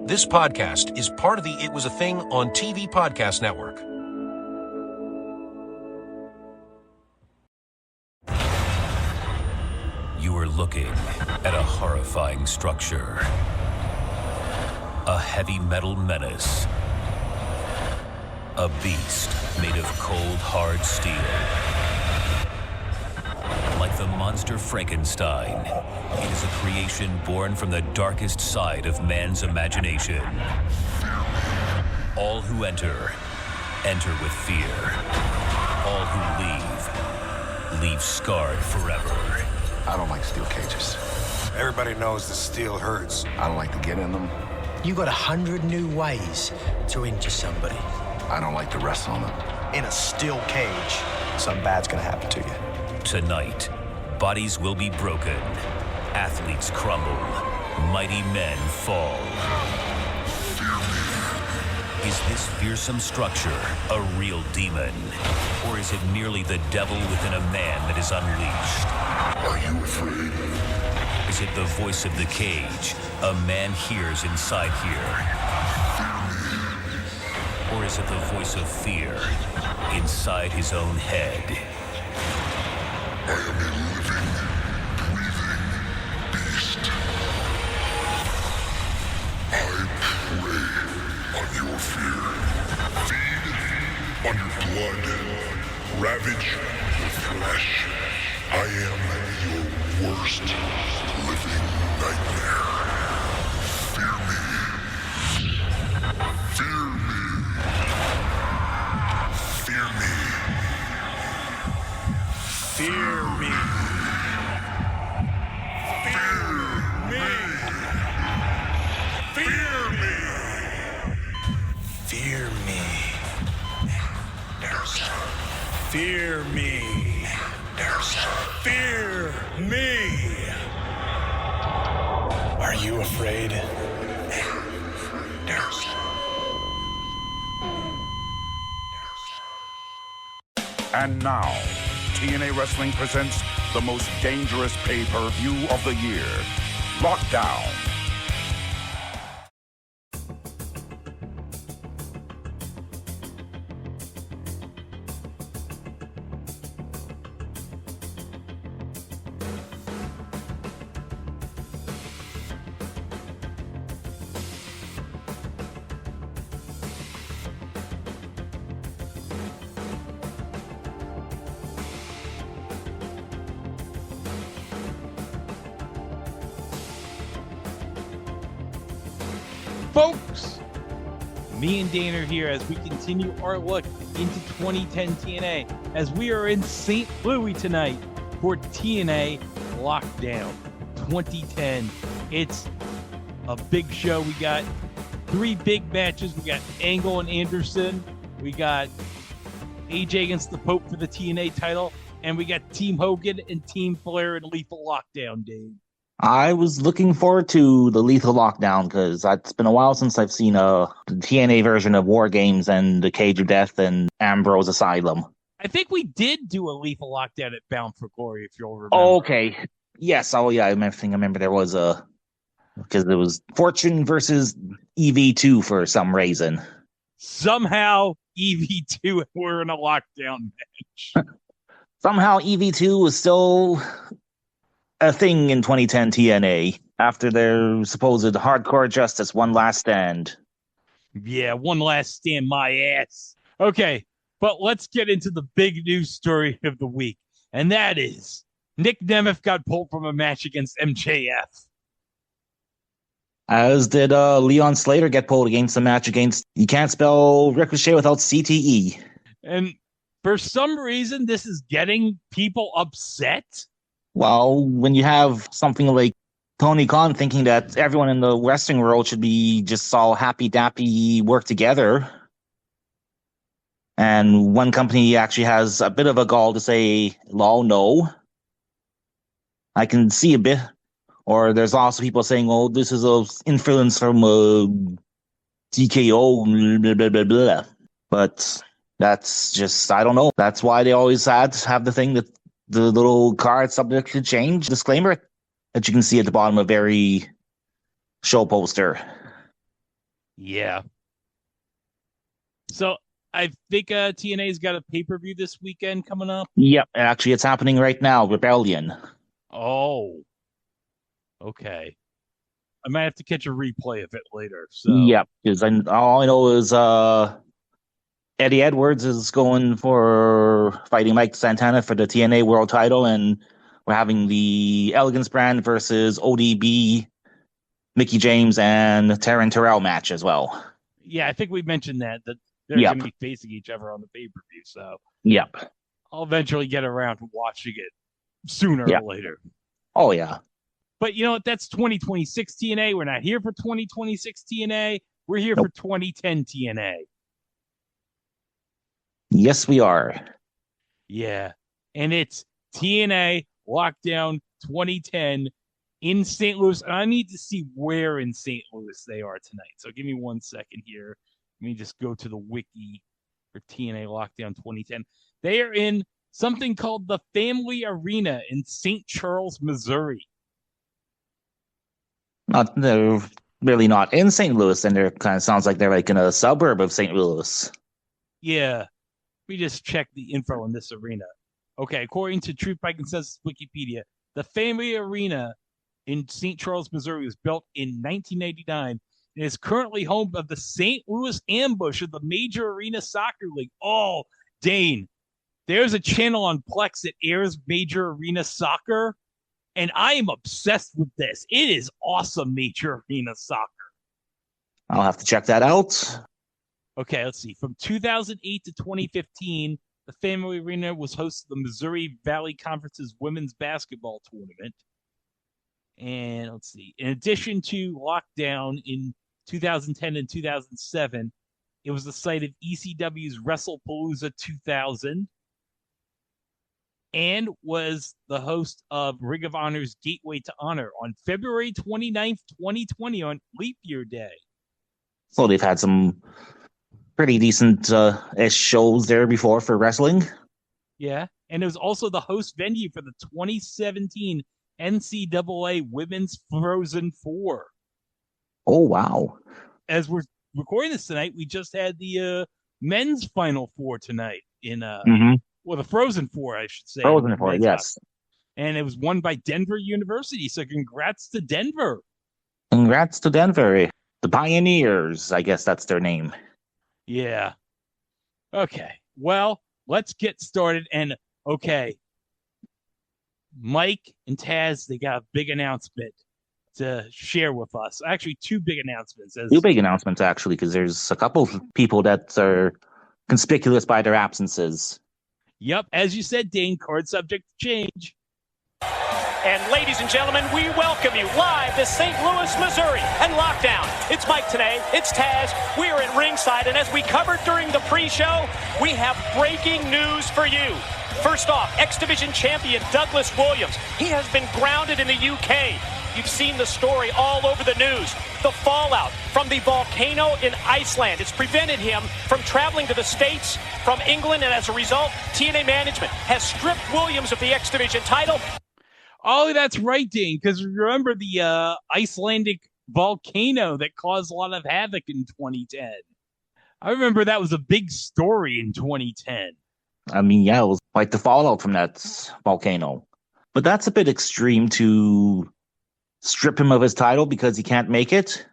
This podcast is part of the It Was a Thing on TV podcast network. You are looking at a horrifying structure. A heavy metal menace. A beast made of cold, hard steel. Like the monster Frankenstein, it is a creation born from the darkest side of man's imagination. All who enter, enter with fear. All who leave scarred forever. I don't like steel cages. Everybody knows the steel hurts. I don't like to get in them. You got 100 new ways to injure somebody. I don't like to wrestle them. In a steel cage, something bad's gonna happen to you. Tonight, bodies will be broken, athletes crumble, mighty men fall. Is this fearsome structure a real demon? Or is it merely the devil within a man that is unleashed? Are you afraid? Is it the voice of the cage a man hears inside here? Or is it the voice of fear inside his own head? I am a living, breathing beast. I prey on your fear. Feed on your blood. Ravage your flesh. I am your worst living nightmare. Fear me. Fear me. Fear me. Fear me. Fear me. Fear me. Fear me. Fear me. Are you afraid? And now, TNA Wrestling presents the most dangerous pay-per-view of the year, Lockdown. Folks, me and Dane are here as we continue our look into 2010 TNA as we are in St. Louis tonight for TNA Lockdown 2010. It's a big show. We got 3 big matches. We got Angle and Anderson. We got AJ against the Pope for the TNA title. And we got Team Hogan and Team Flair in Lethal Lockdown, Dave. I was looking forward to the Lethal Lockdown because it's been a while since I've seen the TNA version of War Games and the Cage of Death and Ambrose Asylum. I think we did do a Lethal Lockdown at Bound for Glory, if you'll remember. Okay. Yes. Oh, yeah. I remember there was because there was Fortune versus EV2 for some reason. Somehow, EV2 were in a lockdown match. Somehow, EV2 was still a thing in 2010 TNA after their supposed hardcore justice one last stand. Yeah, one last stand, my ass. Okay, but let's get into the big news story of the week, and that is Nick Nemeth got pulled from a match against MJF. As did Leon Slater get pulled against a match against, you can't spell Ricochet without CTE. And for some reason, this is getting people upset. Well, when you have something like Tony Khan thinking that everyone in the wrestling world should be just all happy-dappy work together, and one company actually has a bit of a gall to say, lol, no, I can see a bit. Or there's also people saying, oh, this is an influence from TKO, blah, blah, blah, blah. But that's just, I don't know. That's why they always have the thing that the little card subject to change disclaimer that you can see at the bottom of every show poster. Yeah. So I think TNA's got a pay-per-view this weekend coming up. Yep, actually, it's happening right now. Rebellion. Oh, okay. I might have to catch a replay of it later. So Yep, because all I know is Eddie Edwards is going for fighting Mike Santana for the TNA World Title, and we're having the Elegance brand versus ODB, Mickey James, and Taryn Terrell match as well. yeah, I think we mentioned that they're Yep. going to be facing each other on the pay-per-view. So Yep. I'll eventually get around to watching it sooner Yeah. or later. Oh, yeah. But you know what? That's 2026 TNA. We're not here for 2026 TNA. We're here Nope. for 2010 TNA. Yes, we are. Yeah. And it's TNA Lockdown 2010 in St. Louis. And I need to see where in St. Louis they are tonight. So give me 1 second here. Let me just go to the wiki for TNA Lockdown 2010. They are in something called the Family Arena in St. Charles, Missouri. They're really not in St. Louis, and they're kind of sounds like they're like in a suburb of St. Louis. Yeah. We just check the info on this arena. Okay, according to Truth by Consensus Wikipedia, the Family Arena in St. Charles, Missouri was built in 1989 and is currently home of the St. Louis Ambush of the Major Arena Soccer League. Oh, Dane, there's a channel on Plex that airs Major Arena Soccer, and I am obsessed with this. It is awesome, Major Arena Soccer. I'll have to check that out. Okay, let's see. From 2008 to 2015, the Family Arena was host of the Missouri Valley Conference's women's basketball tournament. And let's see. In addition to Lockdown in 2010 and 2007, it was the site of ECW's WrestlePalooza 2000 and was the host of Ring of Honor's Gateway to Honor on February 29th, 2020 on Leap Year Day. So they've had some pretty decent shows there before for wrestling. Yeah, and it was also the host venue for the 2017 NCAA Women's Frozen Four. Oh, wow. As we're recording this tonight, we just had the men's Final Four tonight in well, the Frozen Four, I should say. Frozen Four, yes. And it was won by Denver University. So congrats to Denver. Congrats to Denver. The Pioneers, I guess that's their name. Yeah. Okay. Well, let's get started. And okay, Mike and Taz, they got a big announcement to share with us. Actually, two big announcements. Two big announcements, actually, because there's a couple of people that are conspicuous by their absences. Yep. As you said, Dane, card subject to change. And ladies and gentlemen, we welcome you live to St. Louis, Missouri, and Lockdown. It's Mike today. It's Taz. We are at ringside, and as we covered during the pre-show, we have breaking news for you. First off, X Division champion Douglas Williams. He has been grounded in the UK. You've seen the story all over the news. The fallout from the volcano in Iceland. It's prevented him from traveling to the States from England, and as a result, TNA management has stripped Williams of the X Division title. Oh, that's right, Dane, because remember the Icelandic volcano that caused a lot of havoc in 2010. I remember that was a big story in 2010. I mean, yeah, it was like the fallout from that volcano. But that's a bit extreme to strip him of his title because he can't make it.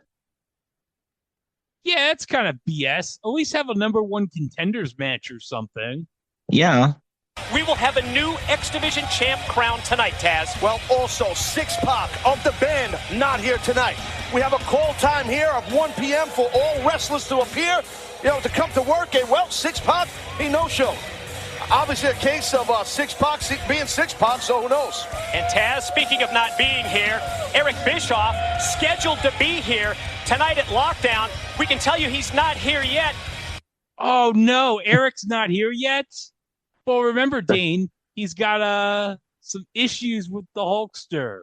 Yeah, it's kind of BS. At least have a number one contenders match or something. Yeah. We will have a new X Division champ crown tonight, Taz. Well, also, Six-Pac of the band not here tonight. We have a call time here of 1 p.m. for all wrestlers to appear, to come to work. And, well, Six-Pac, he no-show. Obviously a case of Six-Pac being Six-Pac, so who knows? And Taz, speaking of not being here, Eric Bischoff scheduled to be here tonight at Lockdown. We can tell you he's not here yet. Oh, no, Eric's not here yet? Well, remember, Dane, he's got some issues with the Hulkster.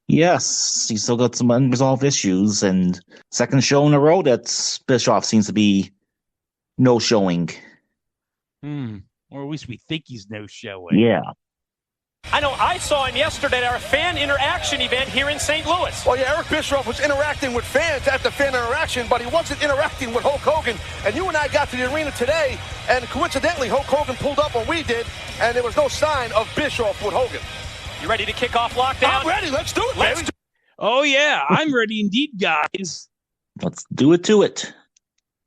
Yes, he's still got some unresolved issues, and second show in a row that Bischoff seems to be no-showing. Or at least we think he's no-showing. Yeah. I know I saw him yesterday at our fan interaction event here in St. Louis. Well, yeah, Eric Bischoff was interacting with fans at the fan interaction, but he wasn't interacting with Hulk Hogan. And you and I got to the arena today, and coincidentally, Hulk Hogan pulled up when we did, and there was no sign of Bischoff with Hogan. You ready to kick off Lockdown? I'm ready. Let's do it, baby. Oh, yeah, I'm ready indeed, guys. Let's do it to it.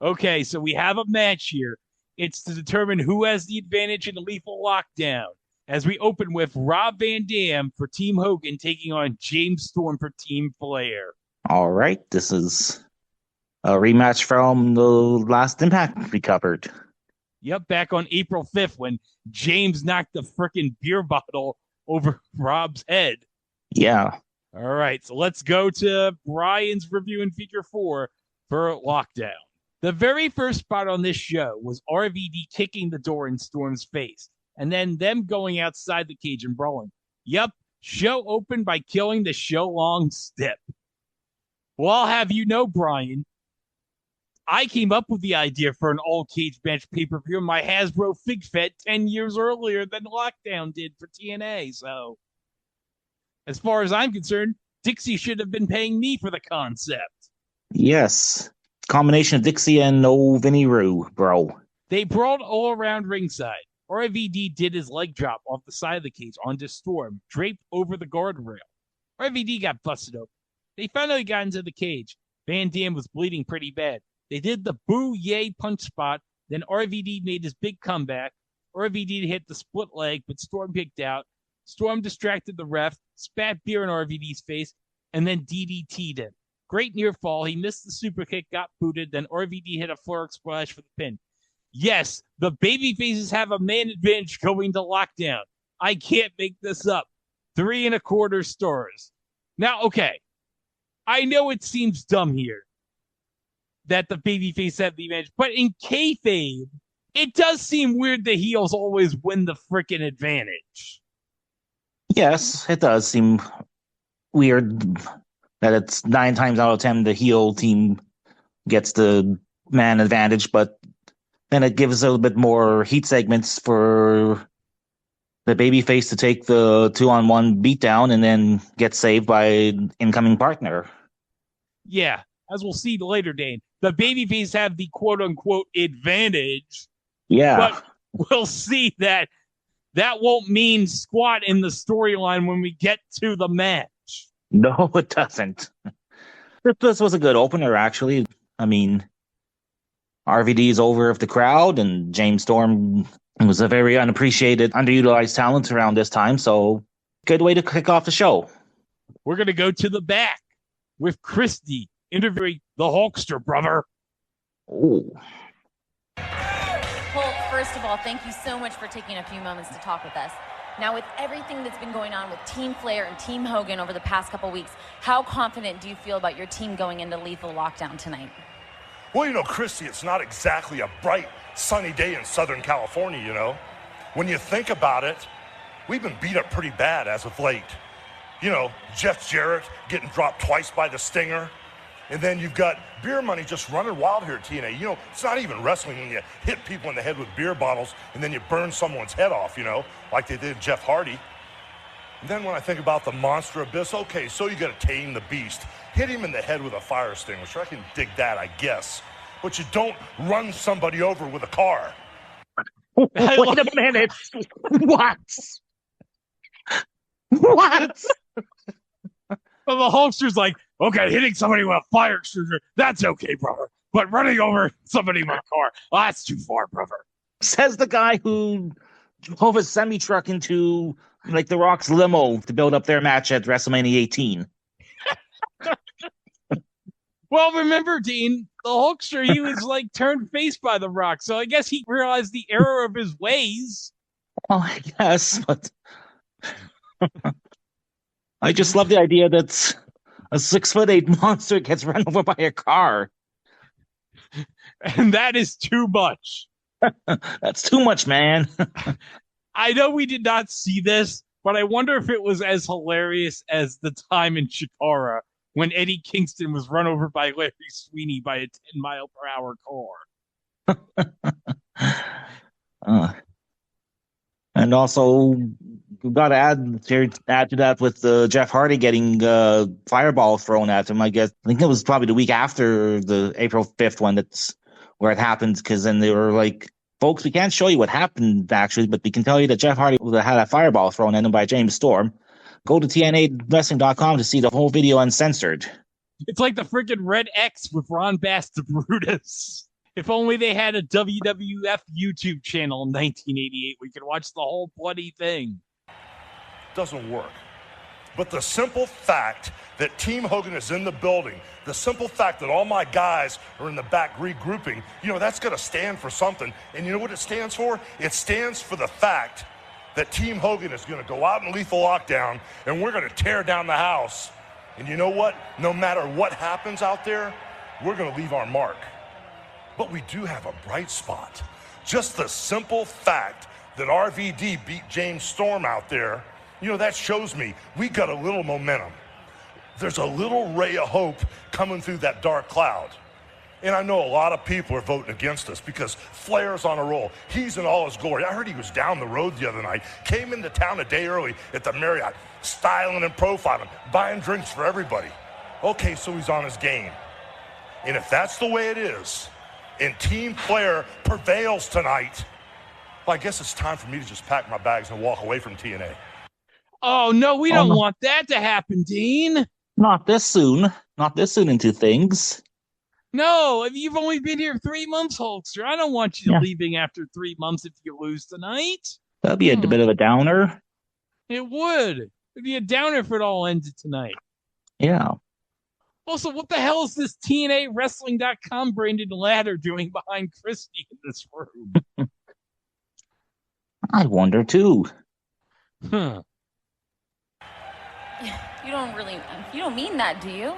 Okay, so we have a match here. It's to determine who has the advantage in the Lethal Lockdown. As we open with Rob Van Dam for Team Hogan taking on James Storm for Team Flair. All right, this is a rematch from the last Impact we covered. Yep, back on April 5th when James knocked the frickin' beer bottle over Rob's head. Yeah. All right, so let's go to Brian's review in Figure 4 for Lockdown. The very first spot on this show was RVD kicking the door in Storm's face, and then them going outside the cage and brawling. Yep, show opened by killing the show-long Stip. Well, I'll have you know, Brian, I came up with the idea for an all-cage match pay-per-view in my Hasbro Fig Fed 10 years earlier than Lockdown did for TNA, so as far as I'm concerned, Dixie should have been paying me for the concept. Yes. Combination of Dixie and no Vinny Roo, bro. They brawled all around ringside. RVD did his leg drop off the side of the cage onto Storm, draped over the guardrail. RVD got busted open. They finally got into the cage. Van Dam was bleeding pretty bad. They did the boo yay punch spot. Then RVD made his big comeback. RVD hit the split leg, but Storm kicked out. Storm distracted the ref, spat beer in RVD's face, and then DDT'd him. Great near fall. He missed the super kick, got booted. Then RVD hit a Flurk splash for the pin. Yes, the babyfaces have a man advantage going to Lockdown. I can't make this up. 3 1/4 stars. Now, okay, I know it seems dumb here that the babyface have the advantage, but in kayfabe, it does seem weird the heels always win the frickin' advantage. Yes, it does seem weird that it's 9 times out of 10 the heel team gets the man advantage, but then it gives a little bit more heat segments for the babyface to take the 2-on-1 beatdown and then get saved by an incoming partner. Yeah, as we'll see later, Dane, the babyface have the quote-unquote advantage. Yeah. But we'll see that won't mean squat in the storyline when we get to the match. No, it doesn't. This was a good opener, actually. I mean, RVD is over with the crowd, and James Storm was a very unappreciated, underutilized talent around this time, so good way to kick off the show. We're going to go to the back with Christy interviewing the Hulkster brother. Oh. Hulk, first of all, thank you so much for taking a few moments to talk with us. Now, with everything that's been going on with Team Flair and Team Hogan over the past couple weeks, how confident do you feel about your team going into Lethal Lockdown tonight? Well, you know, Christy, it's not exactly a bright, sunny day in Southern California, you know. When you think about it, we've been beat up pretty bad as of late. You know, Jeff Jarrett getting dropped twice by the Stinger. And then you've got beer money just running wild here at TNA. You know, it's not even wrestling when you hit people in the head with beer bottles and then you burn someone's head off, you know, like they did Jeff Hardy. And then when I think about the Monster Abyss, okay, so you got to tame the beast. Hit him in the head with a fire extinguisher. I can dig that, I guess. But you don't run somebody over with a car. Wait a minute. What? What? But the Hulkster's like, okay, hitting somebody with a fire extinguisher, that's okay, brother. But running over somebody with a car, that's too far, brother. Says the guy who drove a semi-truck into, like, The Rock's limo to build up their match at WrestleMania 18. Well, remember, Dean, the Hulkster, he was, like, turned face by The Rock, so I guess he realized the error of his ways. Well, I guess, but I just love the idea that a 6'8" monster gets run over by a car. And that is too much. That's too much, man. I know we did not see this, but I wonder if it was as hilarious as the time in Chikara when Eddie Kingston was run over by Larry Sweeney by a 10-mile-per-hour car. And also, we've got to add to that with Jeff Hardy getting fireball thrown at him. I think it was probably the week after the April 5th one that's where it happened, because then they were like, folks, we can't show you what happened actually, but we can tell you that Jeff Hardy had a fireball thrown at him by James Storm. Go to TNAWrestling.com to see the whole video uncensored. It's like the freaking Red X with Ron Bass to Brutus. If only they had a WWF YouTube channel in 1988, we could watch the whole bloody thing. Doesn't work. But the simple fact that Team Hogan is in the building, the simple fact that all my guys are in the back regrouping, that's going to stand for something. And you know what it stands for? It stands for the fact that Team Hogan is going to go out in lethal lockdown, and we're going to tear down the house. And you know what? No matter what happens out there, we're going to leave our mark. But we do have a bright spot. Just the simple fact that RVD beat James Storm out there, that shows me we got a little momentum. There's a little ray of hope coming through that dark cloud. And I know a lot of people are voting against us because Flair's on a roll. He's in all his glory. I heard he was down the road the other night, came into town a day early at the Marriott, styling and profiling, buying drinks for everybody. Okay, so he's on his game. And if that's the way it is, and Team Flair prevails tonight, well, I guess it's time for me to just pack my bags and walk away from TNA. Oh, no, we don't want that to happen, Dean. Not this soon. Not this soon into things. No, you've only been here 3 months, Hulkster. I don't want you leaving after 3 months if you lose tonight. That'd be a bit of a downer. It would. It'd be a downer if it all ended tonight. Yeah. Also, what the hell is this TNA Wrestling.com branded ladder doing behind Christy in this room? I wonder too. Huh. You don't mean that, do you?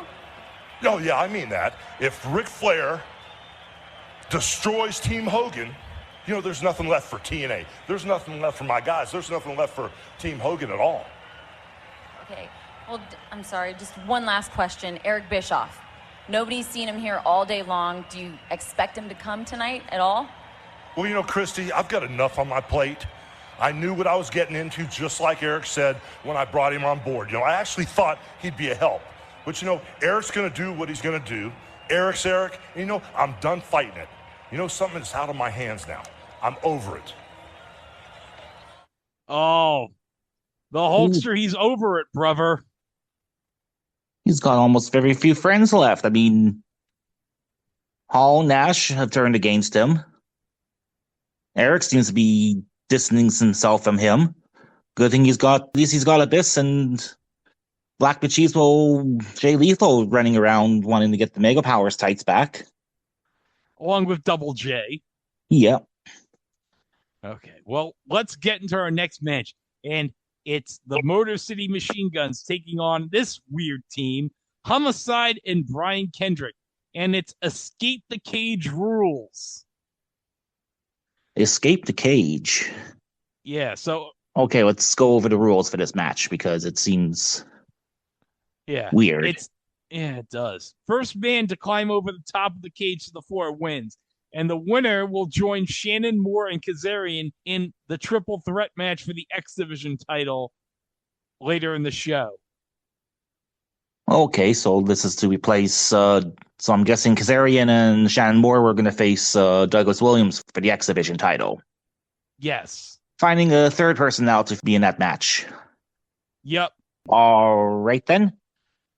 Oh, yeah, I mean that. If Ric Flair destroys Team Hogan, there's nothing left for TNA. There's nothing left for my guys. There's nothing left for Team Hogan at all. Okay. Well, I'm sorry. Just one last question. Eric Bischoff. Nobody's seen him here all day long. Do you expect him to come tonight at all? Well, Christy, I've got enough on my plate. I knew what I was getting into, just like Eric said when I brought him on board. I actually thought he'd be a help. But, Eric's going to do what he's going to do. Eric's Eric. And, I'm done fighting it. Something that's out of my hands now. I'm over it. Oh, the Hulkster, he's over it, brother. He's got almost very few friends left. I mean, Hall and Nash have turned against him. Eric seems to be distancing himself from him. Good thing at least he's got Abyss and Black Machismo, Jay Lethal running around wanting to get the Mega Powers tights back. Along with Double J. Yeah. Okay, well, let's get into our next match. And it's the Motor City Machine Guns taking on this weird team, Homicide and Brian Kendrick. And it's Escape the Cage rules. Escape the Cage. Yeah, so... Okay, let's go over the rules for this match because it seems... weird. It does. First man to climb over the top of the cage to the floor wins. And the winner will join Shannon Moore and Kazarian in the triple threat match for the X Division title later in the show. Okay, so this is to replace, so I'm guessing Kazarian and Shannon Moore were going to face Douglas Williams for the X Division title. Yes. Finding a third person now to be in that match. Yep. All right, then.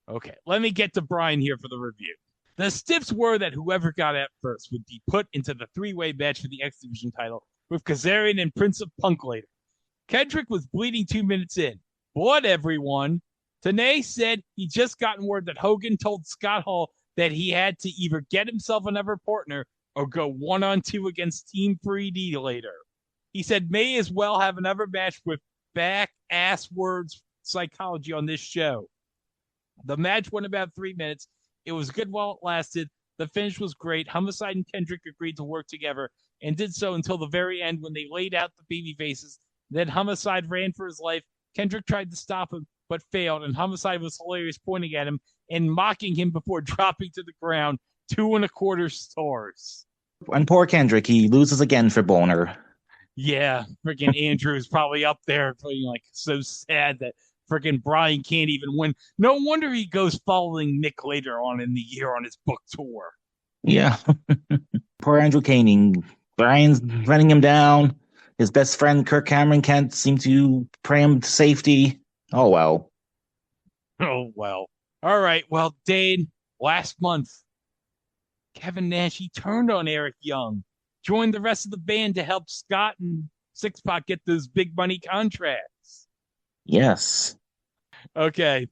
Okay, let me get to Brian here for the review. The stiffs were that whoever got out first would be put into the three-way match for the X Division title with Kazarian and Prince of Punk later. Kendrick was bleeding 2 minutes in. Blood, everyone. Tenay said he just gotten word that Hogan told Scott Hall that he had to either get himself another partner or go 1-on-2 against Team 3D later. He said may as well have another match with back-ass words psychology on this show. The match went about 3 minutes. It was good while it lasted. The finish was great. Homicide and Kendrick agreed to work together and did so until the very end when they laid out the baby faces. Then Homicide ran for his life. Kendrick tried to stop him, but failed, and Homicide was hilarious, pointing at him and mocking him before dropping to the ground 2 1/4 stars. And poor Kendrick, he loses again for Boner. Yeah, freaking Andrew's probably up there feeling like so sad that freaking Brian can't even win. No wonder he goes following Nick later on in the year on his book tour. Yeah. Poor Andrew Caning. Brian's running him down. His best friend, Kirk Cameron, can't seem to pray him to safety. Oh, well. Oh, well. All right. Well, Dane, last month, Kevin Nash, he turned on Eric Young, joined the rest of the band to help Scott and Six Pac get those big money contracts. Yes. Okay.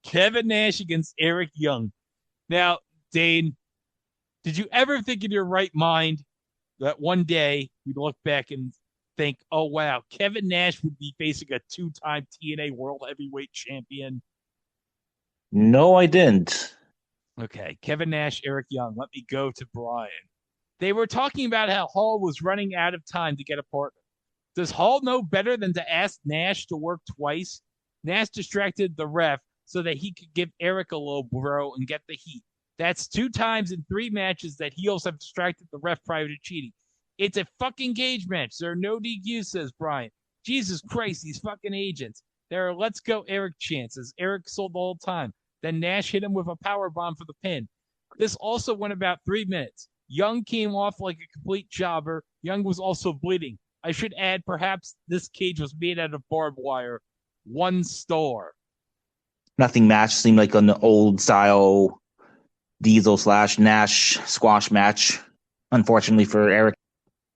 Kevin Nash against Eric Young. Now, Dane, did you ever think in your right mind that one day you'd look back and think, oh, wow, Kevin Nash would be facing a two-time TNA World Heavyweight Champion? No, I didn't. Okay, Kevin Nash, Eric Young. Let me go to Brian. They were talking about how Hall was running out of time to get a partner. Does Hall know better than to ask Nash to work twice? Nash distracted the ref so that he could give Eric a low blow and get the heat. That's 2 times in 3 matches that heels have distracted the ref prior to cheating. It's a fucking cage match. There are no DQs, says Brian. Jesus Christ, these fucking agents. There are let's go Eric chances. Eric sold the whole time. Then Nash hit him with a power bomb for the pin. This also went about 3 minutes. Young came off like a complete jobber. Young was also bleeding. I should add, perhaps this cage was made out of barbed wire. 1 star. Nothing match seemed like an old style Diesel / Nash squash match. Unfortunately for Eric.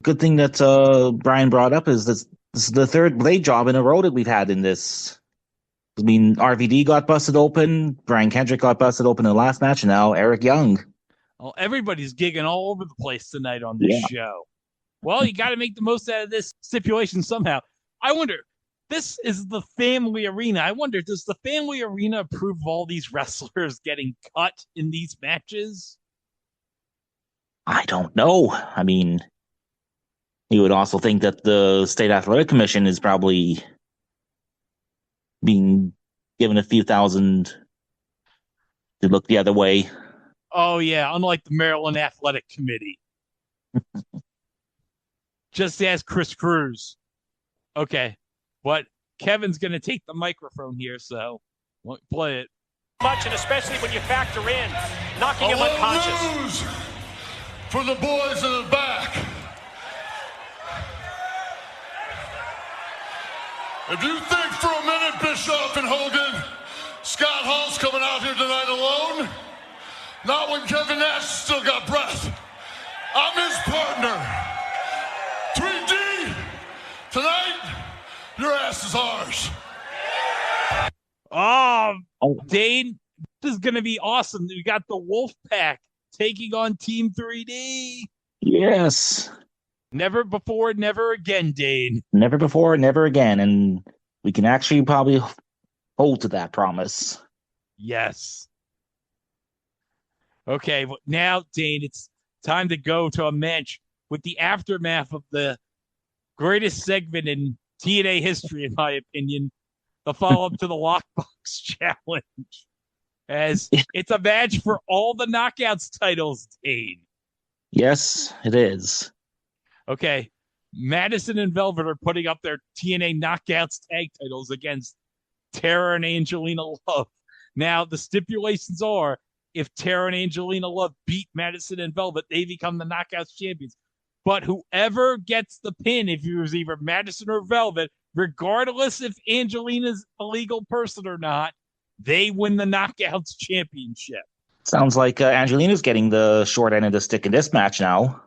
Good thing that Brian brought up is this is the 3rd blade job in a row that we've had in this. I mean, RVD got busted open, Brian Kendrick got busted open in the last match, and now Eric Young. Well, everybody's gigging all over the place tonight on this show. Well, you got to make the most out of this stipulation somehow. I wonder, this is the family arena. I wonder, does the family arena approve of all these wrestlers getting cut in these matches? I don't know. I mean, you would also think that the State Athletic Commission is probably being given a few thousand to look the other way. Oh, yeah, unlike the Maryland Athletic Committee. Just ask Chris Cruz. Okay, but Kevin's going to take the microphone here, so play it. Much, and especially when you factor in knocking him unconscious. News for the boys in the back. If you think for a minute, Bischoff and Hogan, Scott Hall's coming out here tonight alone, not when Kevin Nash still got breath. I'm his partner. 3D, tonight, your ass is ours. Oh, Dane, this is going to be awesome. We got the Wolf Pack taking on Team 3D. Yes. Never before, never again, Dane. Never before, never again. And we can actually probably hold to that promise. Yes. Okay, well, now, Dane, it's time to go to a match with the aftermath of the greatest segment in TNA history, in my opinion, the follow-up to the Lockbox Challenge. As it's a match for all the Knockouts titles, Dane. Yes, it is. Okay, Madison and Velvet are putting up their TNA Knockouts tag titles against Tara and Angelina Love. Now, the stipulations are, if Tara and Angelina Love beat Madison and Velvet, they become the Knockouts champions. But whoever gets the pin, if it was either Madison or Velvet, regardless if Angelina's a legal person or not, they win the Knockouts championship. Sounds like Angelina's getting the short end of the stick in this match now.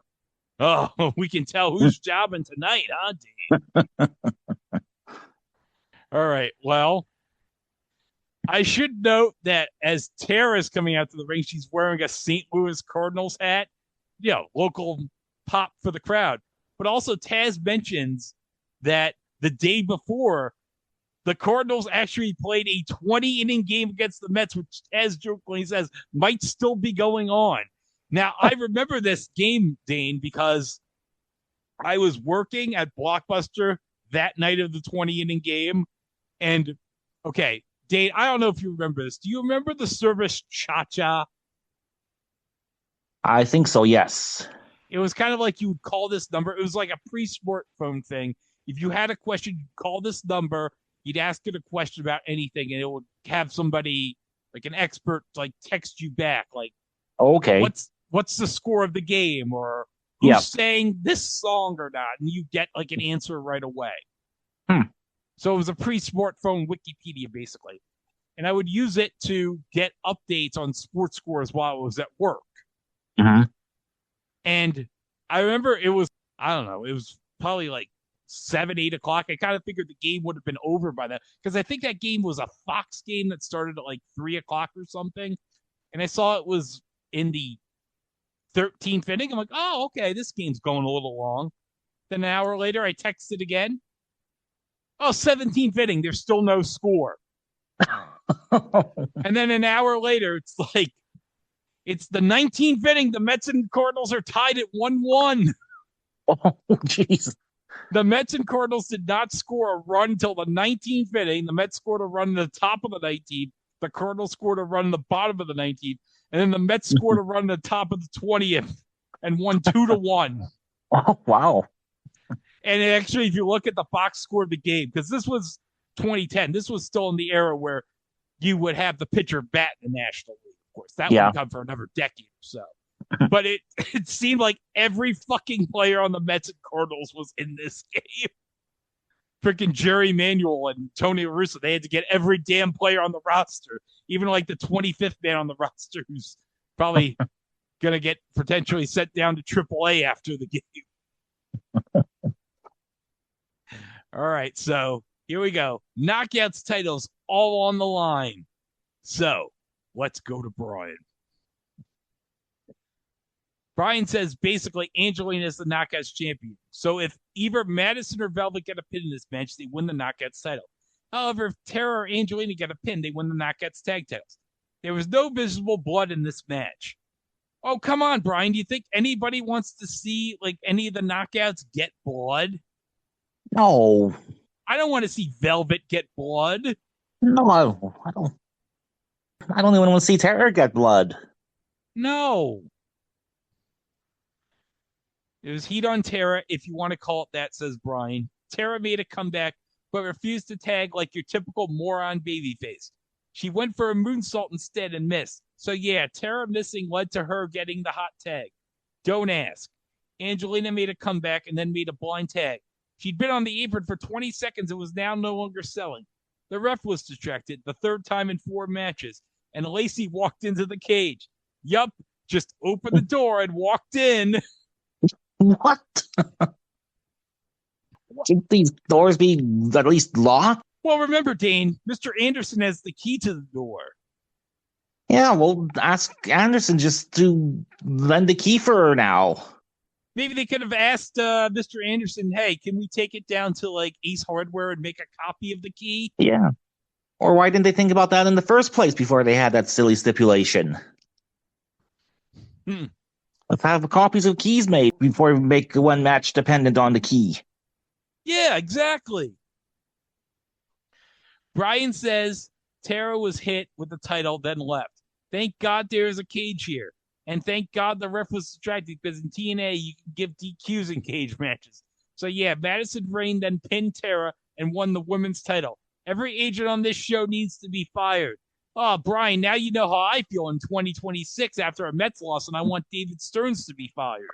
Oh, we can tell who's jobbing tonight, huh, Dave? All right, well, I should note that as Tara's coming out to the ring, she's wearing a St. Louis Cardinals hat. You know, local pop for the crowd. But also Taz mentions that the day before, the Cardinals actually played a 20-inning game against the Mets, which Taz jokingly says might still be going on. Now, I remember this game, Dane, because I was working at Blockbuster that night of the 20-inning game. And, okay, Dane, I don't know if you remember this. Do you remember the service Cha-Cha? I think so, yes. It was kind of like you would call this number. It was like a pre-smartphone thing. If you had a question, you'd call this number. You'd ask it a question about anything, and it would have somebody, like an expert, like text you back, like, Okay. what's the score of the game, or who's saying this song or not, and you get like an answer right away. So it was a pre-smartphone Wikipedia, basically. And I would use it to get updates on sports scores while I was at work. And I remember it was, I don't know, it was probably like 7, 8 o'clock. I kind of figured the game would have been over by then, because I think that game was a Fox game that started at like 3 o'clock or something. And I saw it was in the 13th inning. I'm like, oh, okay, this game's going a little long. Then an hour later, I texted again. Oh, 17th inning, there's still no score. And then an hour later, it's like, it's the 19th inning. The Mets and Cardinals are tied at 1-1. Oh, jeez. The Mets and Cardinals did not score a run until the 19th inning. The Mets scored a run in the top of the 19th. The Cardinals scored a run in the bottom of the 19th. And then the Mets scored a run in the top of the 20th and won 2-1. Oh, wow. And actually, if you look at the box score of the game, because this was 2010, this was still in the era where you would have the pitcher bat in the National League, of course. That wouldn't come for another decade or so. But it seemed like every fucking player on the Mets and Cardinals was in this game. Freaking Jerry Manuel and Tony La Russa, they had to get every damn player on the roster, even like the 25th man on the roster who's probably going to get potentially sent down to AAA after the game. All right, so here we go. Knockouts titles all on the line. So let's go to Brian. Brian says basically Angelina is the Knockouts champion. So if either Madison or Velvet get a pin in this match, they win the Knockouts title. However, if Tara or Angelina get a pin, they win the Knockouts tag titles. There was no visible blood in this match. Oh, come on, Brian. Do you think anybody wants to see like any of the Knockouts get blood? No. I don't want to see Velvet get blood. No, I don't. I don't even want to see Tara get blood. No. It was heat on Tara, if you want to call it that, says Brian. Tara made a comeback, but refused to tag like your typical moron babyface. She went for a moonsault instead and missed. So yeah, Tara missing led to her getting the hot tag. Don't ask. Angelina made a comeback and then made a blind tag. She'd been on the apron for 20 seconds and was now no longer selling. The ref was distracted, the third time in 4 matches, and Lacey walked into the cage. Yup, just opened the door and walked in. What? Should these doors be at least locked? Well, remember, Dane, Mr. Anderson has the key to the door. Yeah, well, ask Anderson just to lend the key for her now. Maybe they could have asked Mr. Anderson, hey, can we take it down to like Ace Hardware and make a copy of the key? Yeah. Or why didn't they think about that in the first place before they had that silly stipulation? Let's have copies of keys made before we make one match dependent on the key. Yeah, exactly. Brian says Tara was hit with the title, then left. Thank God there's a cage here. And thank God the ref was distracted, because in TNA, you can give DQs in cage matches. So yeah, Madison Rayne then pinned Tara and won the women's title. Every agent on this show needs to be fired. Oh, Brian, now you know how I feel in 2026 after a Mets loss, and I want David Stearns to be fired.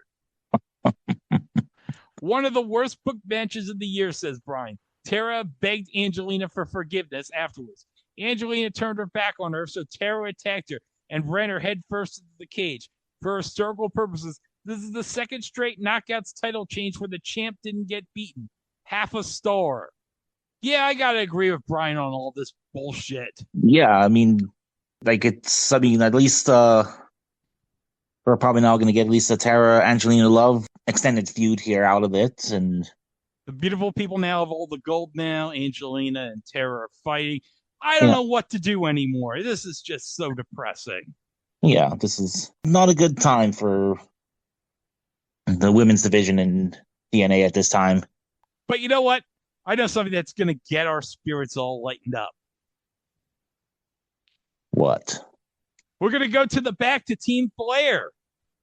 One of the worst booked matches of the year, says Brian. Tara begged Angelina for forgiveness afterwards. Angelina turned her back on her, so Tara attacked her and ran her head first into the cage. For historical purposes, this is the second straight Knockouts title change where the champ didn't get beaten. Half a star. Yeah, I gotta agree with Brian on all this bullshit. Yeah, I mean, at least, we're probably now going to get at least a Tara Angelina Love extended feud here out of it. And the beautiful people now have all the gold now. Angelina and Tara are fighting. I don't know what to do anymore. This is just so depressing. Yeah, this is not a good time for the women's division in TNA at this time. But you know what? I know something that's going to get our spirits all lightened up. What? We're going to go to the back to Team Flair.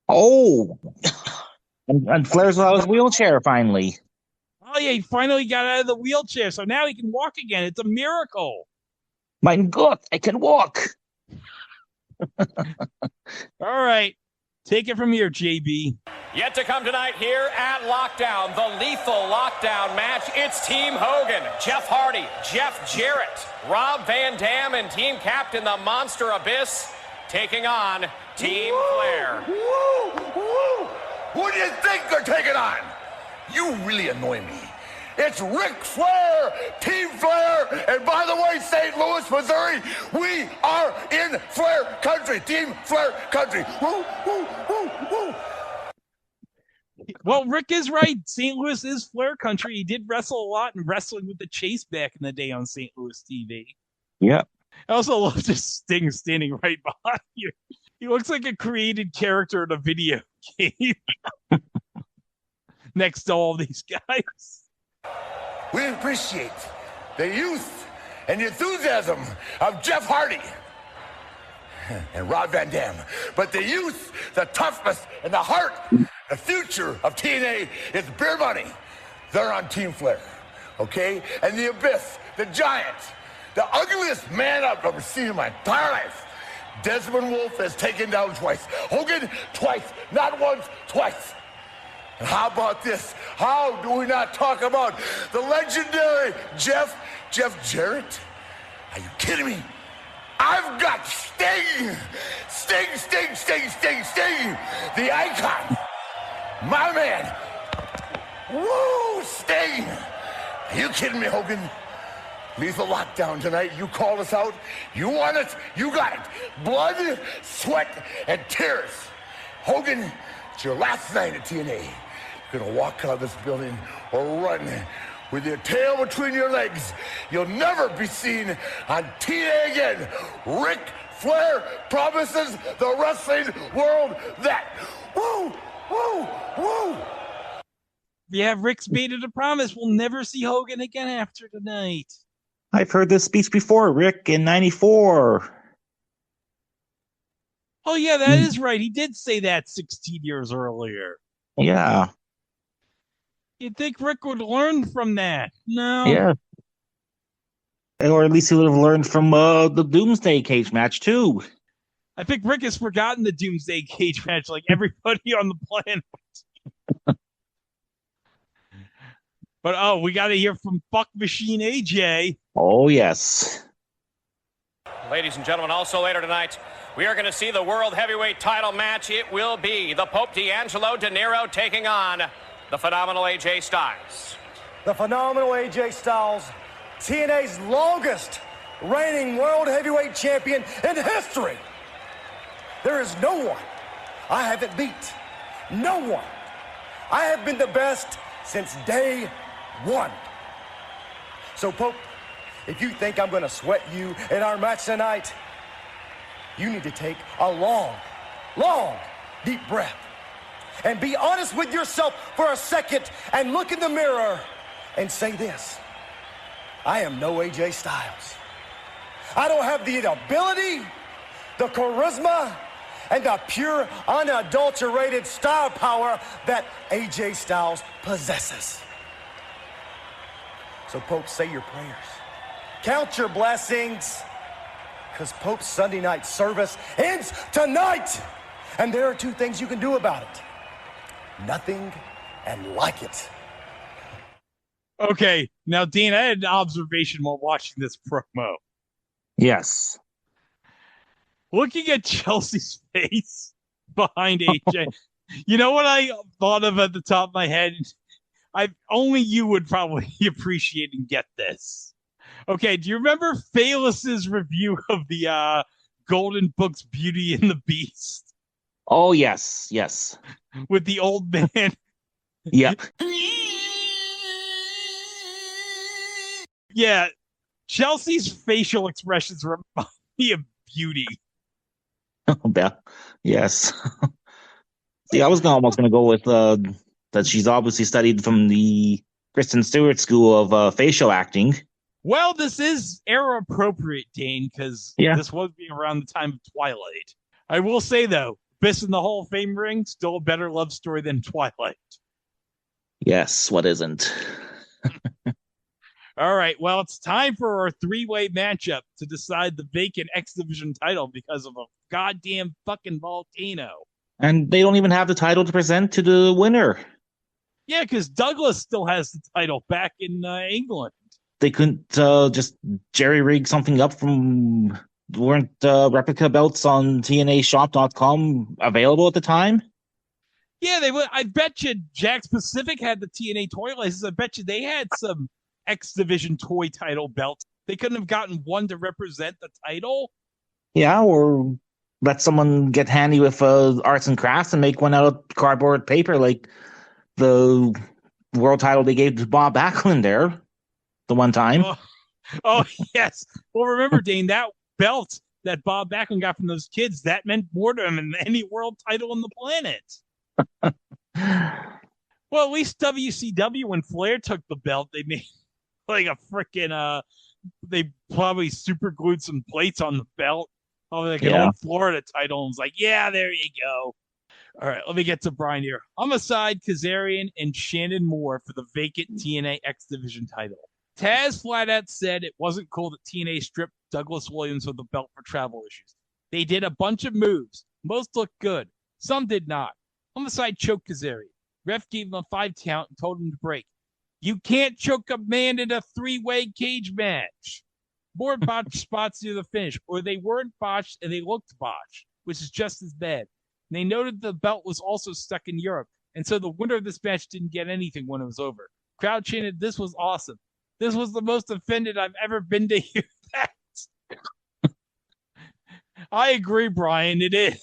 Oh, And Flair's out of his wheelchair finally. Oh, yeah, he finally got out of the wheelchair, so now he can walk again. It's a miracle. Mein Gott, I can walk. All right. Take it from here, JB. Yet to come tonight here at Lockdown, the lethal Lockdown match. It's Team Hogan, Jeff Hardy, Jeff Jarrett, Rob Van Dam, and team captain, the Monster Abyss, taking on Team Flair. Woo! Woo! Who do you think they're taking on? You really annoy me. It's Ric Flair, Team Flair, and by the way, St. Louis, Missouri, we are in Flair country, Team Flair country. Woo, woo, woo, woo. Well, Rick is right. St. Louis is Flair country. He did wrestle a lot in Wrestling with the Chase back in the day on St. Louis TV. Yeah. I also love this Sting standing right behind you. He looks like a created character in a video game next to all these guys. We appreciate the youth and enthusiasm of Jeff Hardy and Rob Van Dam, but the youth, the toughness, and the heart, the future of TNA is beer money. They're on Team Flair, okay? And the Abyss, the Giant, the ugliest man I've ever seen in my entire life. Desmond Wolfe has taken down twice. Hogan, twice. Not once, twice. And how about this? How do we not talk about the legendary Jeff Jarrett? Are you kidding me? I've got Sting! Sting! The icon! My man! Woo! Sting! Are you kidding me, Hogan? Lethal Lockdown tonight. You called us out. You want it. You got it. Blood, sweat, and tears. Hogan, it's your last night at TNA. You're going to walk out of this building or run with your tail between your legs. You'll never be seen on TNA again. Ric Flair promises the wrestling world that. Woo! Woo! Woo! Yeah, Rick's made it a promise. We'll never see Hogan again after tonight. I've heard this speech before, Rick, in 94. Oh, yeah, that is right. He did say that 16 years earlier. Yeah. You'd think Rick would learn from that. No. Yeah. Or at least he would have learned from the Doomsday Cage match, too. I think Rick has forgotten the Doomsday Cage match like everybody on the planet. But, we got to hear from Fuck Machine AJ. Oh, yes. Ladies and gentlemen, also later tonight, we are going to see the World Heavyweight title match. It will be the Pope D'Angelo De Niro taking on the phenomenal AJ Styles. The phenomenal AJ Styles, TNA's longest reigning World Heavyweight Champion in history. There is no one I haven't beat. No one. I have been the best since day one. So, Pope, if you think I'm going to sweat you in our match tonight, you need to take a long, deep breath and be honest with yourself for a second and look in the mirror and say this: I am no AJ Styles. I don't have the ability, the charisma, and the pure, unadulterated star power that AJ Styles possesses. So, Pope, say your prayers. Count your blessings, because Pope's Sunday night service ends tonight. And there are two things you can do about it: nothing and like it. Okay, now, Dean, I had an observation while watching this promo. Yes. Looking at Chelsea's face behind AJ, you know what I thought of at the top of my head? Only you would probably appreciate and get this. Okay, do you remember Phalus's review of the Golden Book's Beauty and the Beast? Oh, yes, yes. With the old man. Yep. Yeah, Chelsea's facial expressions remind me of Beauty. Oh, yes. See, I was almost going to go with that she's obviously studied from the Kristen Stewart School of facial acting. Well, this is era appropriate, Dane, because this was being around the time of Twilight. I will say, though, Fist in the Hall of Fame ring, still a better love story than Twilight. Yes, what isn't? All right, well, it's time for our three-way matchup to decide the vacant X Division title because of a goddamn fucking volcano. And they don't even have the title to present to the winner. Yeah, because Douglas still has the title back in England. They couldn't just jerry-rig something up from... Weren't replica belts on TNAshop.com available at the time? Yeah, they would. I bet you Jakks Pacific had the TNA toy license. I bet you they had some X Division toy title belts. They couldn't have gotten one to represent the title. Yeah, or let someone get handy with arts and crafts and make one out of cardboard paper, like the world title they gave to Bob Backlund there the one time. Oh yes. Well, remember, Dane, that belt that Bob Backlund got from those kids, that meant more to him than any world title on the planet. Well, at least WCW, when Flair took the belt, they made like a freaking they probably super glued some plates on the belt of like an old Florida title and was like, yeah, there you go. All right, let me get to Brian here. Homicide, Kazarian, and Shannon Moore for the vacant TNA X Division title. Taz flat out said it wasn't cool that TNA stripped Douglas Williams of the belt for travel issues. They did a bunch of moves. Most looked good. Some did not. Homicide choked Kazarian. Ref gave him a 5 count and told him to break. You can't choke a man in a 3-way cage match. More botched spots near the finish, or they weren't botched and they looked botched, which is just as bad. And they noted the belt was also stuck in Europe, and so the winner of this match didn't get anything when it was over. Crowd chanted, "This was awesome. This was the most offended I've ever been to hear that." I agree, Brian. It is.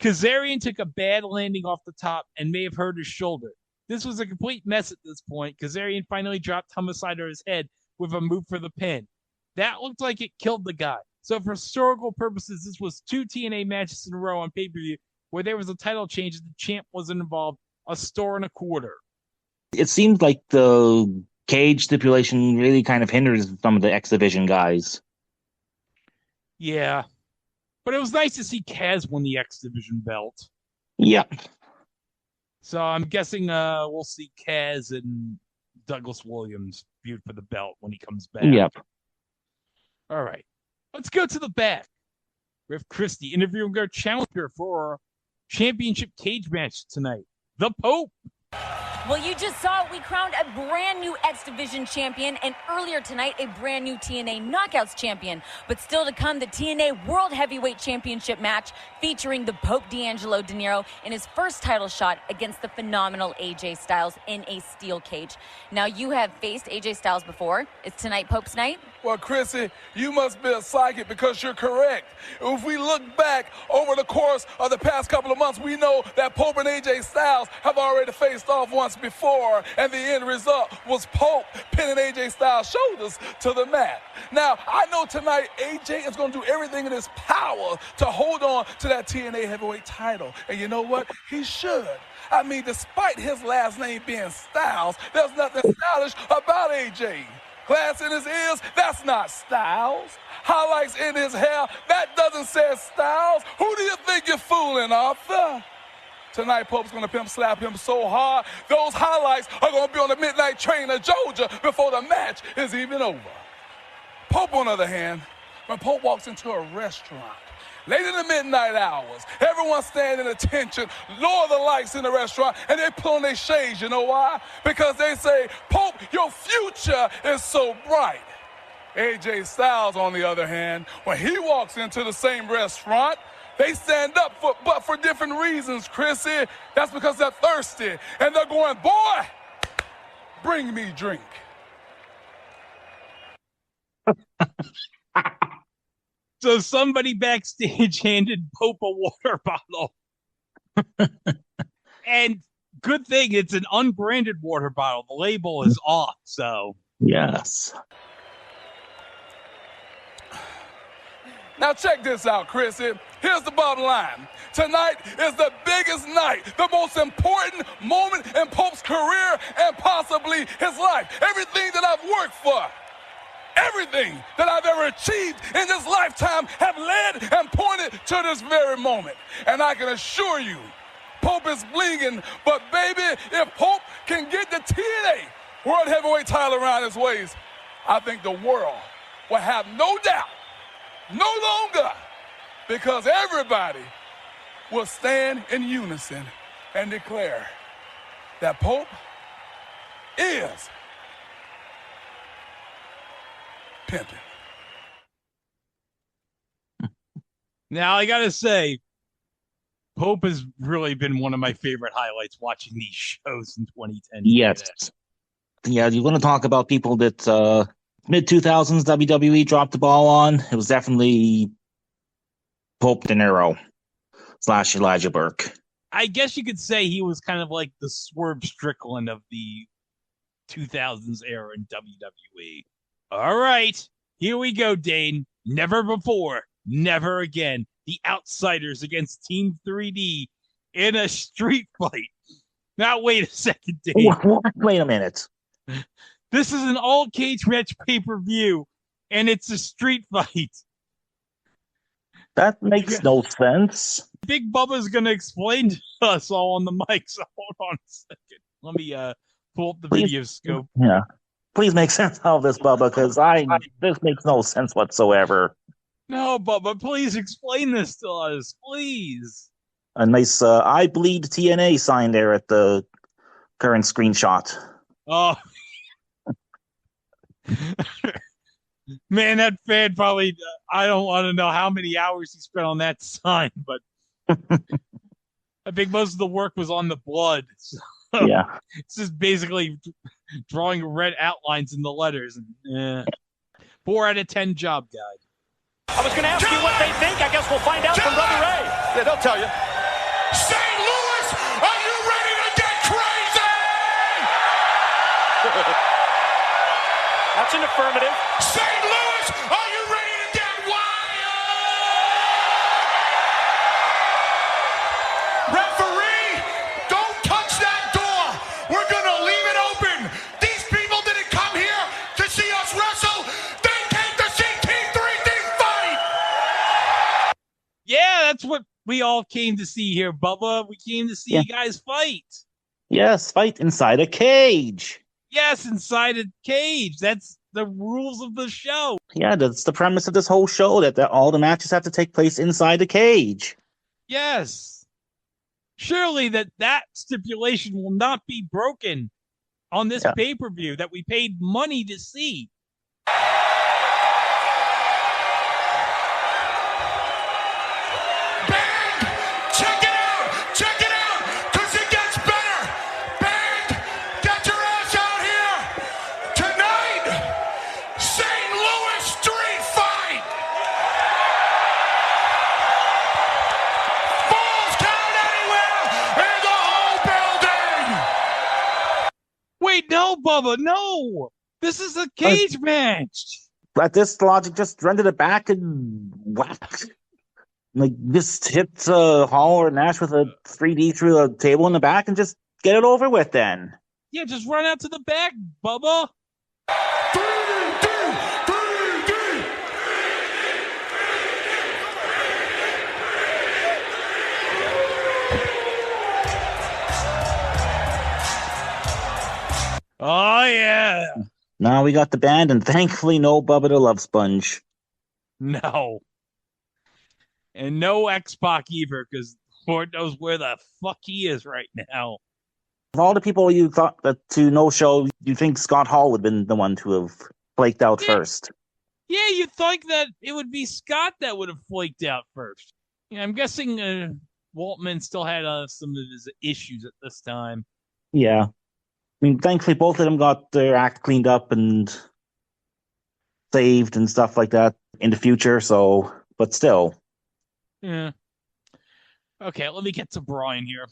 Kazarian took a bad landing off the top and may have hurt his shoulder. This was a complete mess at this point. Kazarian finally dropped Homicide on his head with a move for the pin. That looked like it killed the guy. So for historical purposes, this was 2 TNA matches in a row on pay-per-view where there was a title change and the champ wasn't involved. A store and a quarter. It seemed like the cage stipulation really kind of hinders some of the X Division guys. Yeah. But it was nice to see Kaz win the X Division belt. Yep. So I'm guessing we'll see Kaz and Douglas Williams feud for the belt when he comes back. Yep. All right. Let's go to the back. We have Christy interviewing our challenger for our championship cage match tonight, the Pope. Well, you just saw it. We crowned a brand new X Division champion, and earlier tonight, a brand new TNA Knockouts champion. But still to come, the TNA World Heavyweight Championship match featuring the Pope D'Angelo De Niro in his first title shot against the phenomenal AJ Styles in a steel cage. Now, you have faced AJ Styles before. Is tonight Pope's night? Well, Chrissy, you must be a psychic because you're correct. If we look back over the course of the past couple of months, we know that Pope and AJ Styles have already faced off once before, and the end result was Pope pinning AJ Styles' shoulders to the mat. Now, I know tonight AJ is going to do everything in his power to hold on to that TNA heavyweight title. And you know what? He should. I mean, despite his last name being Styles, there's nothing stylish about AJ. Glass in his ears, that's not Styles. Highlights in his hair, that doesn't say Styles. Who do you think you're fooling, Arthur? Tonight, Pope's going to pimp slap him so hard, those highlights are going to be on the midnight train to Georgia before the match is even over. Pope, on the other hand, when Pope walks into a restaurant, late in the midnight hours, everyone standing at attention, lower the lights in the restaurant, and they pull on their shades. You know why? Because they say, Pope, your future is so bright. AJ Styles, on the other hand, when he walks into the same restaurant, they stand up, but for different reasons, Chrissy. That's because they're thirsty, and they're going, boy, bring me drink. So somebody backstage handed Pope a water bottle. And good thing it's an unbranded water bottle. The label is off, so. Yes. Now check this out, Chrissy. Here's the bottom line. Tonight is the biggest night, the most important moment in Pope's career and possibly his life. Everything that I've worked for, everything that I've ever achieved in this lifetime have led and pointed to this very moment. And I can assure you, Pope is blinging, but baby, if Pope can get the TNA World Heavyweight title around his waist, I think the world will have no doubt, no longer, because everybody will stand in unison and declare that Pope is pimping. Now, I got to say, Pope has really been one of my favorite highlights watching these shows in 2010. Yes. Yeah, you want to talk about people that mid-2000s WWE dropped the ball on? It was definitely Pope De Niro / Elijah Burke. I guess you could say he was kind of like the Swerve Strickland of the 2000s era in WWE. All right, here we go, Dane. Never before, never again. The Outsiders against Team 3D in a street fight. Now, wait a second, Dane. Wait a minute. This is an all-cage match pay-per-view, and it's a street fight. That makes no sense. Big Bubba's going to explain to us all on the mic, so hold on a second. Let me pull up the video scope. Yeah. Please make sense out of this, Bubba, because this makes no sense whatsoever. No, Bubba, please explain this to us, please. A nice I Bleed TNA sign there at the current screenshot. Oh. Man, that fan probably, I don't want to know how many hours he spent on that sign, but I think most of the work was on the blood. So yeah. It's just basically drawing red outlines in the letters. 4 out of 10 job guide. I was going to ask you what they think. I guess we'll find out from Brother Ray. Yeah, they'll tell you. St. Louis, are you ready to get crazy? That's an affirmative. St. Louis, are you ready to get wild? Referee, don't touch that door. We're going to leave it open. These people didn't come here to see us wrestle. They came to see Team 3D fight. Yeah, that's what we all came to see here, Bubba. We came to see you guys fight. Yes, fight inside a cage. Yes, inside a cage. That's the rules of the show. Yeah, that's the premise of this whole show, that all the matches have to take place inside the cage. Yes. Surely that stipulation will not be broken on this pay-per-view that we paid money to see. No, Bubba, no. This is a cage match. But this logic just rendered it back and whack. Like, just hit Hall or Nash with a 3D through a table in the back and just get it over with then. Yeah, just run out to the back, Bubba. Oh, yeah. Now we got the band, and thankfully no Bubba the Love Sponge. No. And no X-Pac either, because Lord knows where the fuck he is right now. Of all the people you thought that to no show, you think Scott Hall would have been the one to have flaked out first. Yeah, you'd think that it would be Scott that would have flaked out first. Yeah, I'm guessing Waltman still had some of his issues at this time. Yeah. I mean, thankfully, both of them got their act cleaned up and saved and stuff like that in the future. So, but still. Yeah. Okay, let me get to Brian here.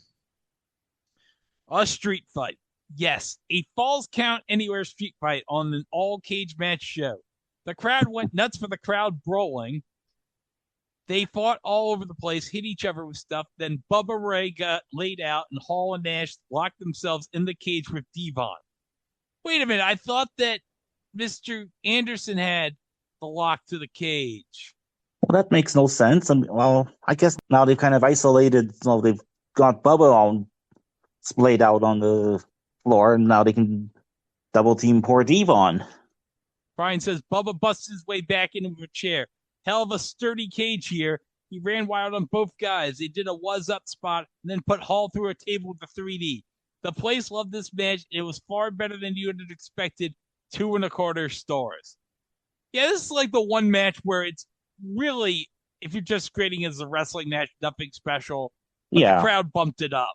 A street fight. Yes, a Falls Count Anywhere street fight on an all-cage match show. The crowd went nuts for the crowd brawling. They fought all over the place, hit each other with stuff. Then Bubba Ray got laid out, and Hall and Nash locked themselves in the cage with Devon. Wait a minute, I thought that Mr. Anderson had the lock to the cage. Well, that makes no sense. I guess now they've kind of isolated. They've got Bubba all splayed out on the floor, and now they can double team poor Devon. Brian says Bubba busts his way back into a chair. Hell of a sturdy cage here. He ran wild on both guys. They did a was-up spot and then put Hall through a table with a 3D. The place loved this match. It was far better than you would have expected. 2.25 stars. Yeah, this is like the one match where it's really, if you're just grading it as a wrestling match, nothing special. But Yeah. The crowd bumped it up.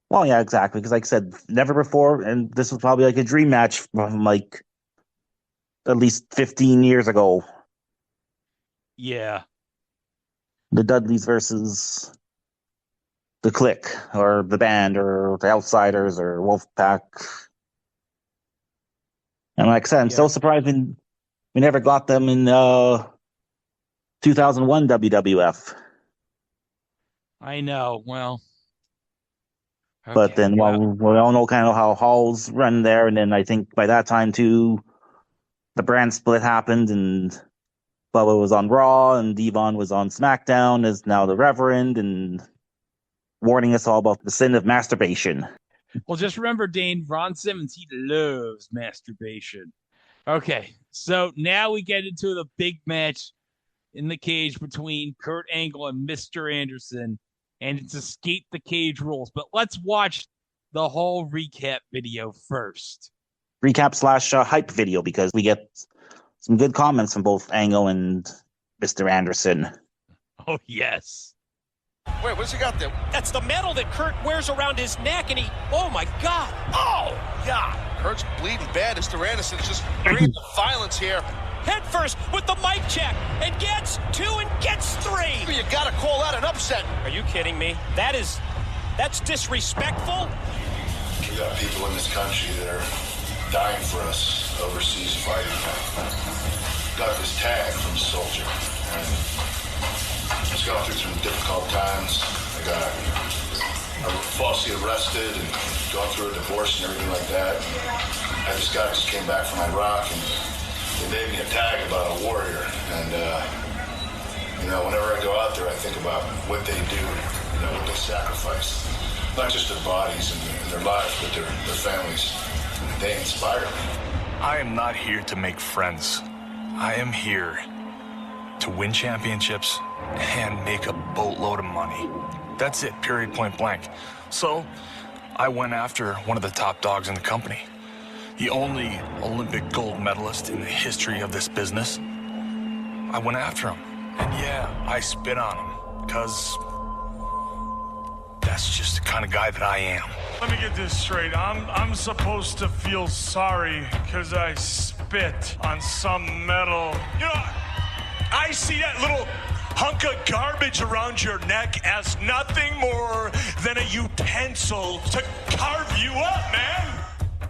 Well, yeah, exactly. Because, like I said, never before, and this was probably like a dream match from like at least 15 years ago. Yeah. The Dudleys versus the Clique, or the Band, or the Outsiders, or Wolfpack. And like I said, I'm so surprised we never got them in 2001 WWF. I know. Well. But then, we all know kind of how Hall's run there, and then I think by that time too, the brand split happened, and Bubba was on Raw, and Devon was on SmackDown as now the Reverend, and warning us all about the sin of masturbation. Well, just remember, Dane, Ron Simmons, he loves masturbation. Okay, so now we get into the big match in the cage between Kurt Angle and Mr. Anderson. And it's Escape the Cage rules. But let's watch the whole recap video first. Recap / hype video, because we get some good comments from both Angle and Mr. Anderson. Oh, yes. Wait, what's he got there? That's the medal that Kurt wears around his neck, and oh my God. Oh, God. Kurt's bleeding bad. Mr. Anderson's just bringing the violence here. Head first with the mic check, and gets 2 and gets 3. You gotta call that an upset. Are you kidding me? That's disrespectful. We got people in this country that are dying for us overseas fighting. Got this tag from the soldier. And I was going through some difficult times. I was falsely arrested and going through a divorce and everything like that. And this guy just came back from Iraq, and they gave me a tag about a warrior. And, whenever I go out there, I think about what they do, what they sacrifice. Not just their bodies and their lives, but their families. They inspire me. I am not here to make friends. I am here to win championships and make a boatload of money. That's it, period, point blank. So, I went after one of the top dogs in the company. The only Olympic gold medalist in the history of this business. I went after him. And yeah, I spit on him, because that's just the kind of guy that I am. Let me get this straight. I'm supposed to feel sorry because I spit on some metal. I see that little hunk of garbage around your neck as nothing more than a utensil to carve you up, man.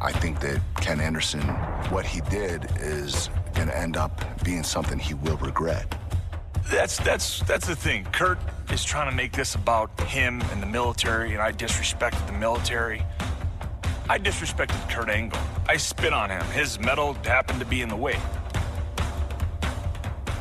I think that Ken Anderson, what he did is going to end up being something he will regret. That's the thing. Kurt is trying to make this about him and the military, and I disrespected the military. I disrespected Kurt Angle. I spit on him. His medal happened to be in the way.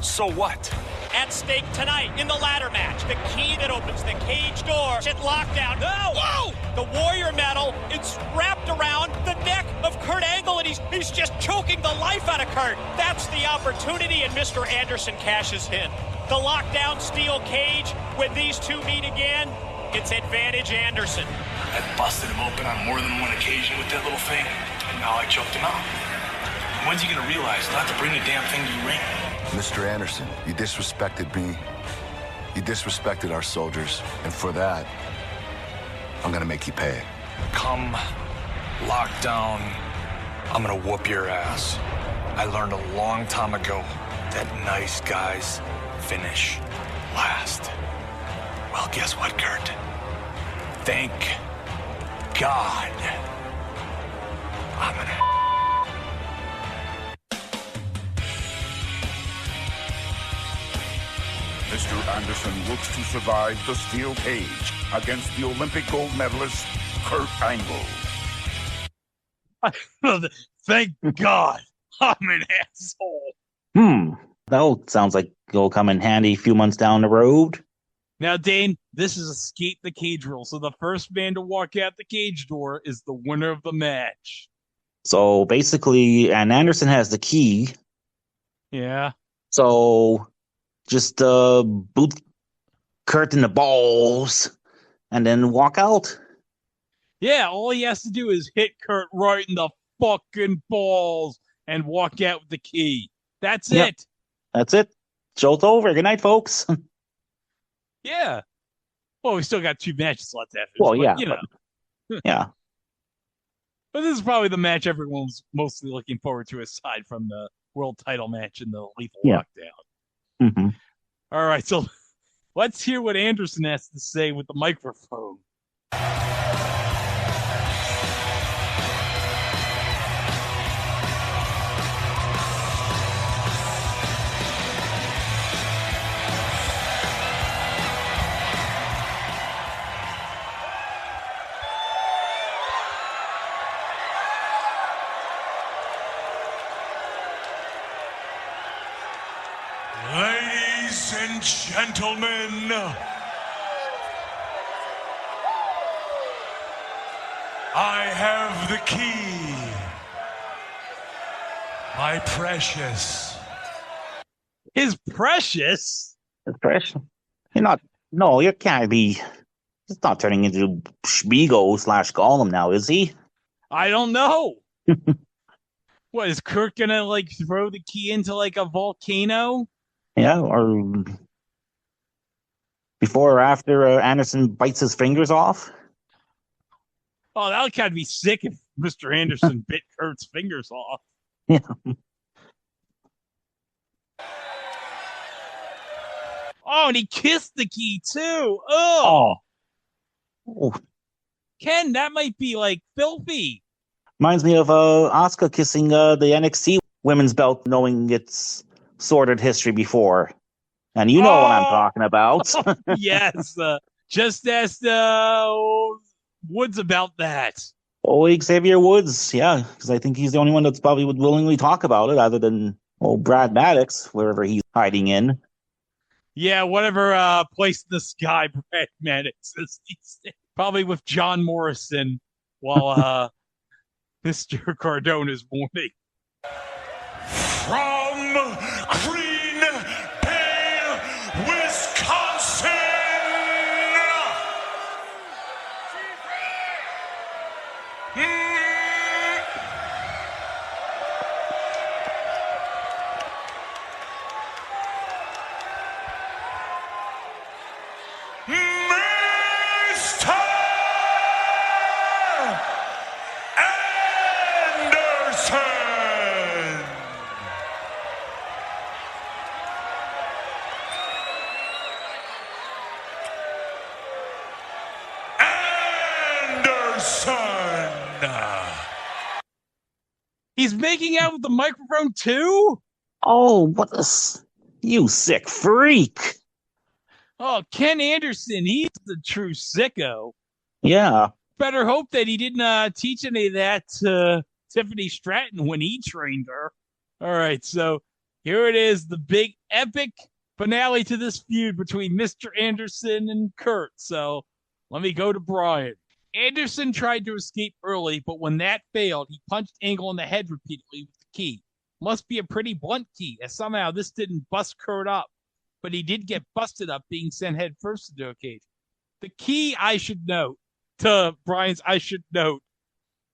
So what? At stake tonight in the ladder match, the key that opens the cage door at Lockdown. No! Whoa! The Warrior medal, it's wrapped around the neck of Kurt Angle, and he's just choking the life out of Kurt. That's the opportunity, and Mr. Anderson cashes in. The Lockdown steel cage, when these two meet again, it's advantage Anderson. I busted him open on more than one occasion with that little thing, and now I choked him out. When's he gonna realize not to bring the damn thing to the ring? Mr. Anderson, you disrespected me. You disrespected our soldiers. And for that, I'm gonna make you pay. Come Lockdown, I'm gonna whoop your ass. I learned a long time ago that nice guys finish last. Well, guess what, Kurt? Thank God I'm gonna... Mr. Anderson looks to survive the steel cage against the Olympic gold medalist, Kurt Angle. Thank God I'm an asshole. That sounds like it'll come in handy a few months down the road. Now, Dane, this is escape the cage rule. So the first man to walk out the cage door is the winner of the match. So basically, and Anderson has the key. Yeah. So just boot Kurt in the balls and then walk out. Yeah, all he has to do is hit Kurt right in the fucking balls and walk out with the key. That's it. That's it. Show's over. Good night, folks. Yeah. Well, we still got 2 matches left after this. Well, but, yeah. You know. Yeah. But this is probably the match everyone's mostly looking forward to, aside from the world title match and the Lethal Lockdown. Mm-hmm. All right, so let's hear what Anderson has to say with the microphone. Ladies and gentlemen, I have the key. My precious. His precious? His precious? You can't be. He's not turning into Spiegel / Gollum now, is he? I don't know. What, is Kurt gonna, throw the key into, a volcano? Yeah, or before or after Anderson bites his fingers off. Oh, that would kind of be sick if Mr. Anderson bit Kurt's fingers off. Yeah. Oh, and he kissed the key, too. Oh. Ken, that might be, filthy. Reminds me of Asuka kissing the NXT women's belt, knowing its sordid history before. And you know what I'm talking about. Yes. Just ask Woods about that. Oh, Xavier Woods. Yeah, because I think he's the only one that's probably would willingly talk about it, other than Brad Maddox, wherever he's hiding in. Yeah, whatever place in the sky Brad Maddox is. Probably with John Morrison while Mr. Cardone is mourning. From Green Bay, Wisconsin, Mr. Anderson. He's making out with the microphone too? Oh, you sick freak. Oh, Ken Anderson, he's the true sicko. Yeah. Better hope that he didn't teach any of that to Tiffany Stratton when he trained her. All right, so here it is, the big epic finale to this feud between Mr. Anderson and Kurt. So let me go to Brian. Anderson tried to escape early, but when that failed, he punched Angle in the head repeatedly with the key. Must be a pretty blunt key, as somehow this didn't bust Kurt up, but he did get busted up being sent head first into a cage. The key, I should note, to Brian's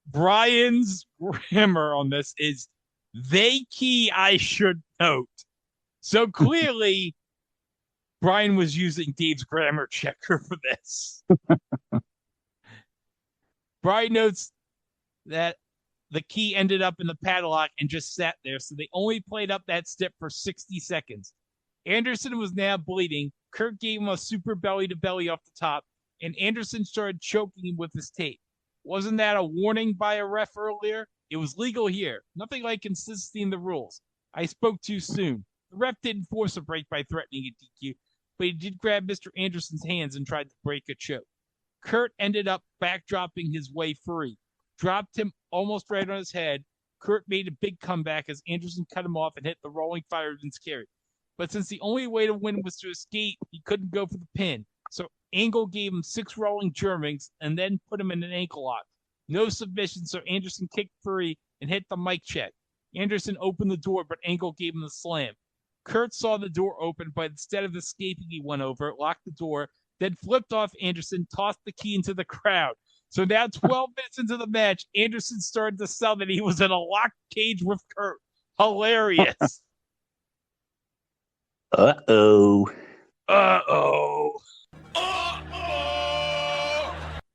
Brian's grammar on this is they key, I should note. So clearly, Brian was using Dave's grammar checker for this. Brian notes that the key ended up in the padlock and just sat there, so they only played up that step for 60 seconds. Anderson was now bleeding. Kurt gave him a super belly-to-belly off the top, and Anderson started choking him with his tape. Wasn't that a warning by a ref earlier? It was legal here. Nothing like consistency in the rules. I spoke too soon. The ref didn't force a break by threatening a DQ, but he did grab Mr. Anderson's hands and tried to break a choke. Kurt ended up backdropping his way free, dropped him almost right on his head, Kurt made a big comeback as Anderson cut him off and hit the rolling fireman's carry. But since the only way to win was to escape, he couldn't go for the pin. So Angle gave him 6 rolling Germans and then put him in an ankle lock. No submission, so Anderson kicked free and hit the mic check. Anderson opened the door, but Angle gave him the slam. Kurt saw the door open, but instead of escaping, he went over, locked the door, then flipped off Anderson, tossed the key into the crowd. So now 12 minutes into the match, Anderson started to sell that he was in a locked cage with Kurt. Hilarious. Uh-oh. Uh-oh.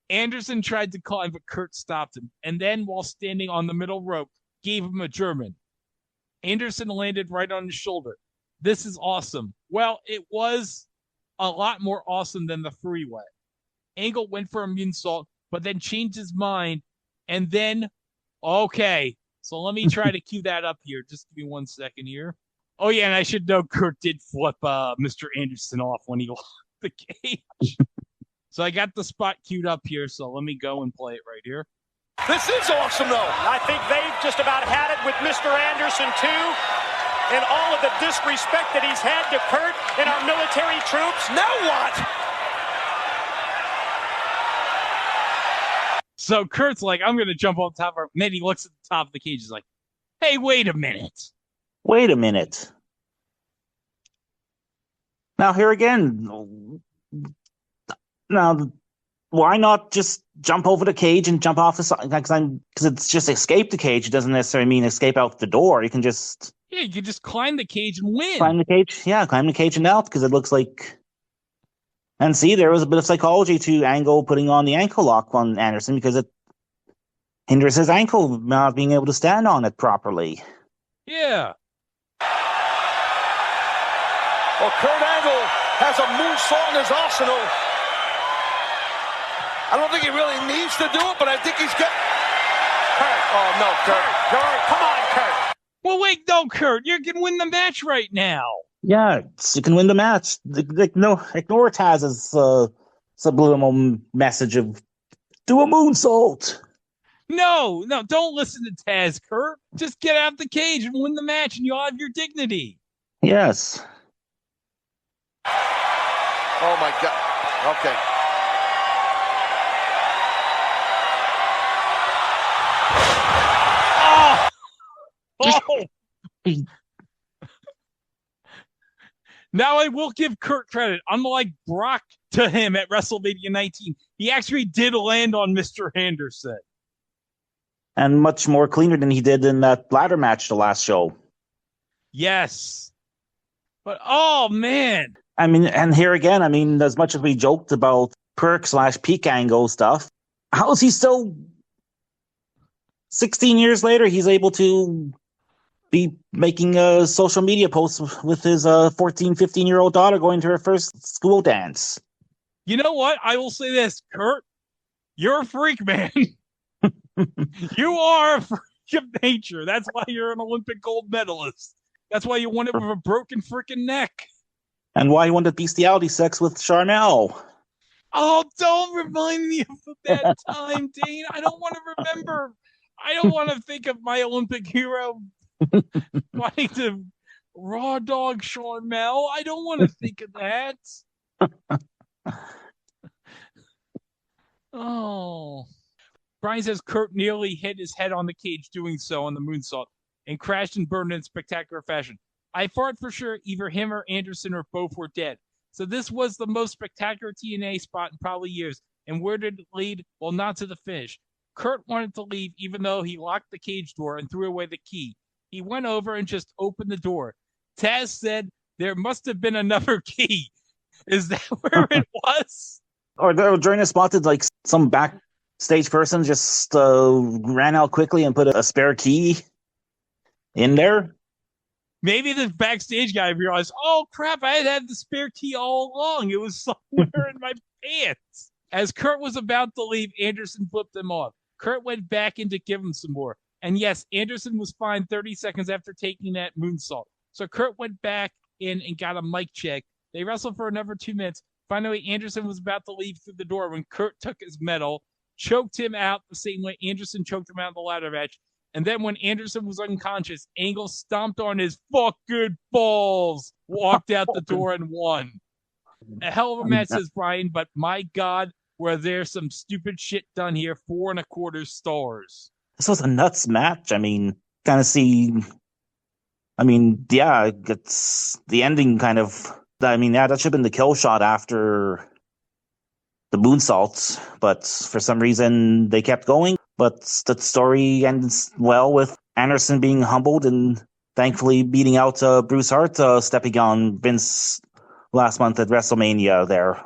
Anderson tried to climb, but Kurt stopped him. And then, while standing on the middle rope, gave him a German. Anderson landed right on his shoulder. This is awesome. Well, it was a lot more awesome than the freeway. Angle went for a moonsault, but then changed his mind. And then, okay. So let me try to cue that up here. Just give me 1 second here. Oh, yeah, and I should know Kurt did flip Mr. Anderson off when he locked the cage. So I got the spot queued up here, so let me go and play it right here. This is awesome, though. I think they've just about had it with Mr. Anderson, too. And all of the disrespect that he's had to Kurt and our military troops. Now what? So Kurt's like, I'm going to jump on top of her. And then he looks at the top of the cage. He's like, hey, wait a minute. Wait a minute. Now, here again. Now, why not just jump over the cage and jump off the side? Because it's just escape the cage. It doesn't necessarily mean escape out the door. You can just... Yeah, you can just climb the cage and win. Climb the cage. Yeah, climb the cage and out, because it looks like... And see, there was a bit of psychology to Angle putting on the ankle lock on Anderson, because it hinders his ankle not being able to stand on it properly. Yeah. Well, Kurt Angle has a moonsault in his arsenal. I don't think he really needs to do it, but I think he's got... Kurt. Oh, no, Kurt. Kurt, come on, Kurt. Well, wait, no, Kurt. You can win the match right now. Yeah, you can win the match. Ignore Taz's subliminal message of do a moonsault. No, don't listen to Taz, Kurt. Just get out the cage and win the match, and you'll have your dignity. Yes. Oh, my God. Okay. Oh! Now I will give Kurt credit. Unlike Brock to him at WrestleMania 19, he actually did land on Mr. Anderson. And much more cleaner than he did in that ladder match the last show. Yes. But, oh, man. I mean, and here again, I mean, as much as we joked about Perk/Peak Angle stuff, how is he still 16 years later, he's able to be making a social media posts with his 14, 15-year-old daughter going to her first school dance. You know what? I will say this, Kurt. You're a freak, man. You are a freak of nature. That's why you're an Olympic gold medalist. That's why you won it with a broken freaking neck. And why he wanted bestiality sex with Charmel. Oh, don't remind me of that time, Dane. I don't want to remember. I don't want to think of my Olympic hero wanting to raw dog Charmel. I don't want to think of that. Oh. Brian says Kurt nearly hit his head on the cage doing so on the moonsault and crashed and burned in spectacular fashion. I thought for sure either him or Anderson or both were dead. So this was the most spectacular TNA spot in probably years. And where did it lead? Well, not to the finish. Kurt wanted to leave even though he locked the cage door and threw away the key. He went over and just opened the door. Taz said there must have been another key. Is that where it was? Or during a spot, did like some backstage person just ran out quickly and put a spare key in there? Maybe the backstage guy realized, oh crap, I had the spare key all along. It was somewhere in my pants. As Kurt was about to leave, Anderson flipped him off. Kurt went back in to give him some more. And yes, Anderson was fined 30 seconds after taking that moonsault. So Kurt went back in and got a mic check. They wrestled for another 2 minutes. Finally, Anderson was about to leave through the door when Kurt took his medal, choked him out the same way Anderson choked him out in the ladder match, And then when Anderson was unconscious, Angle stomped on his fucking balls, walked out the door, and won. A hell of a match, says Brian, but my God, were there some stupid shit done here. 4.25 stars. This was a nuts match. I mean, kind of see. I mean, yeah, it's the ending kind of. I mean, yeah, that should have been the kill shot after the moonsaults, but for some reason they kept going. But the story ends well with Anderson being humbled and thankfully beating out Bruce Hart, stepping on Vince last month at WrestleMania there.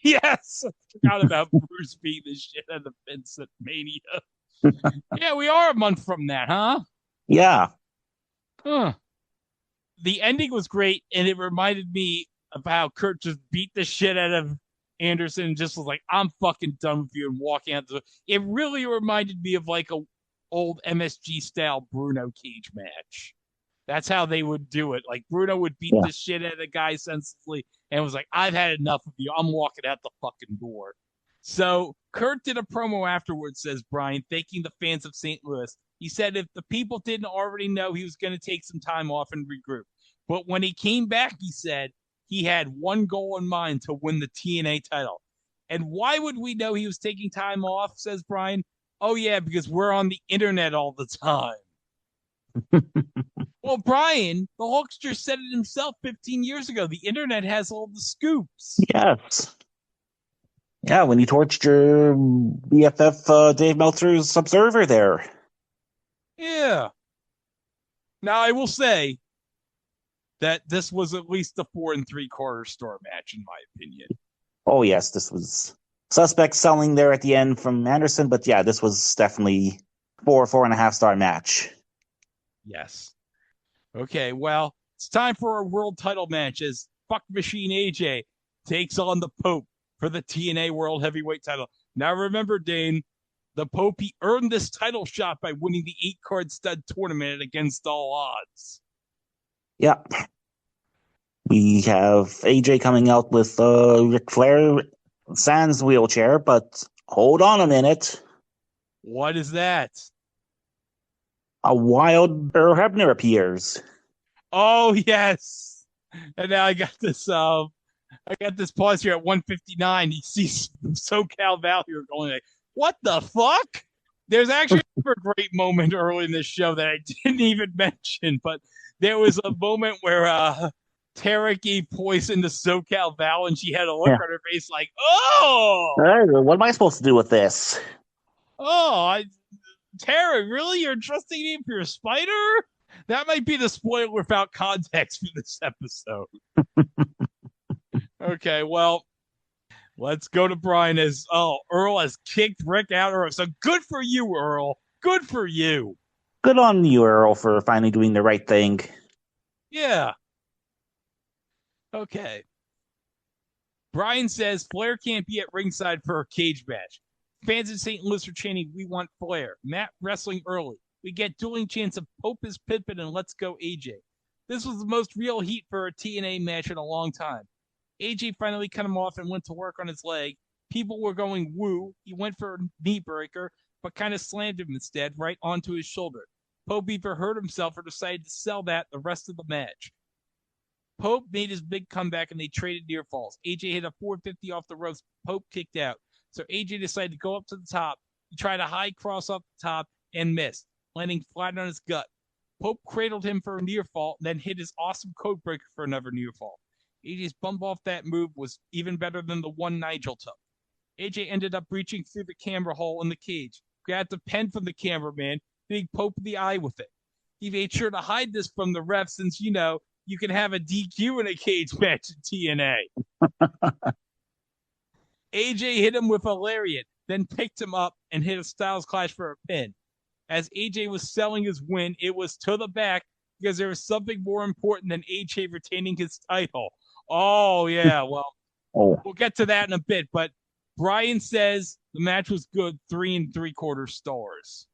Yes, I forgot about Bruce beating the shit out of Vince at Mania. Yeah, we are a month from that, huh? Yeah. Huh. The ending was great, and it reminded me of how Kurt just beat the shit out of Anderson and just was like, I'm fucking done with you, and walking out the. It really reminded me of like a old MSG style Bruno cage match. That's how they would do it. Like Bruno would beat the shit out of the guy senselessly and was like, I've had enough of you. I'm walking out the fucking door. So Kurt did a promo afterwards, says Brian, thanking the fans of St. Louis. He said if the people didn't already know, he was going to take some time off and regroup. But when he came back, he said he had one goal in mind, to win the TNA title. And why would we know he was taking time off, says Brian? Oh, yeah, because we're on the internet all the time. Well, Brian, the Hulkster said it himself 15 years ago. The internet has all the scoops. Yes. Yeah, when you torched your BFF Dave Meltzer's Observer there. Yeah. Now, I will say that this was at least a 4.75 star match, in my opinion. Oh, yes, this was suspect selling there at the end from Anderson, but yeah, this was definitely 4.5 star match. Yes. Okay, well, it's time for our world title match as Fuck Machine AJ takes on the Pope for the TNA World Heavyweight title. Now remember, Dane, the Pope, he earned this title shot by winning the 8-card stud tournament against all odds. Yep. We have AJ coming out with Ric Flair sans wheelchair, but hold on a minute. What is that? A wild Earl Hebner appears. Oh, yes. And now I got this pause here at 159. You see SoCal Val here going like, what the fuck? There's actually a great moment early in this show that I didn't even mention, but there was a moment where Tara gave poison to SoCal Val and she had a look on her face like, oh! What am I supposed to do with this? Oh, Tara, really? You're trusting me for your spider? That might be the spoiler without context for this episode. Okay, well, let's go to Brian as, Earl has kicked Rick out. So good for you, Earl. Good for you. Good on you, Earl, for finally doing the right thing. Yeah. Okay. Brian says Flair can't be at ringside for a cage match. Fans in St. Louis are chanting, we want Flair. Matt wrestling early. We get dueling chants of Pope is Pippin and let's go AJ. This was the most real heat for a TNA match in a long time. AJ finally cut him off and went to work on his leg. People were going woo. He went for a knee breaker, but kind of slammed him instead right onto his shoulder. Pope either hurt himself or decided to sell that the rest of the match. Pope made his big comeback and they traded near falls. AJ hit a 450 off the ropes. Pope kicked out. So AJ decided to go up to the top. He tried a high cross off the top and missed, landing flat on his gut. Pope cradled him for a near fall, then hit his awesome code breaker for another near fall. AJ's bump off that move was even better than the one Nigel took. AJ ended up reaching through the camera hole in the cage, grabbed a pen from the cameraman, hitting Pope in the eye with it. He made sure to hide this from the ref since, you know, you can have a DQ in a cage match in TNA. AJ hit him with a lariat, then picked him up and hit a Styles Clash for a pin. As AJ was selling his win, it was to the back because there was something more important than AJ retaining his title. Oh, yeah, well, we'll get to that in a bit, but Brian says the match was good, 3.75 stars.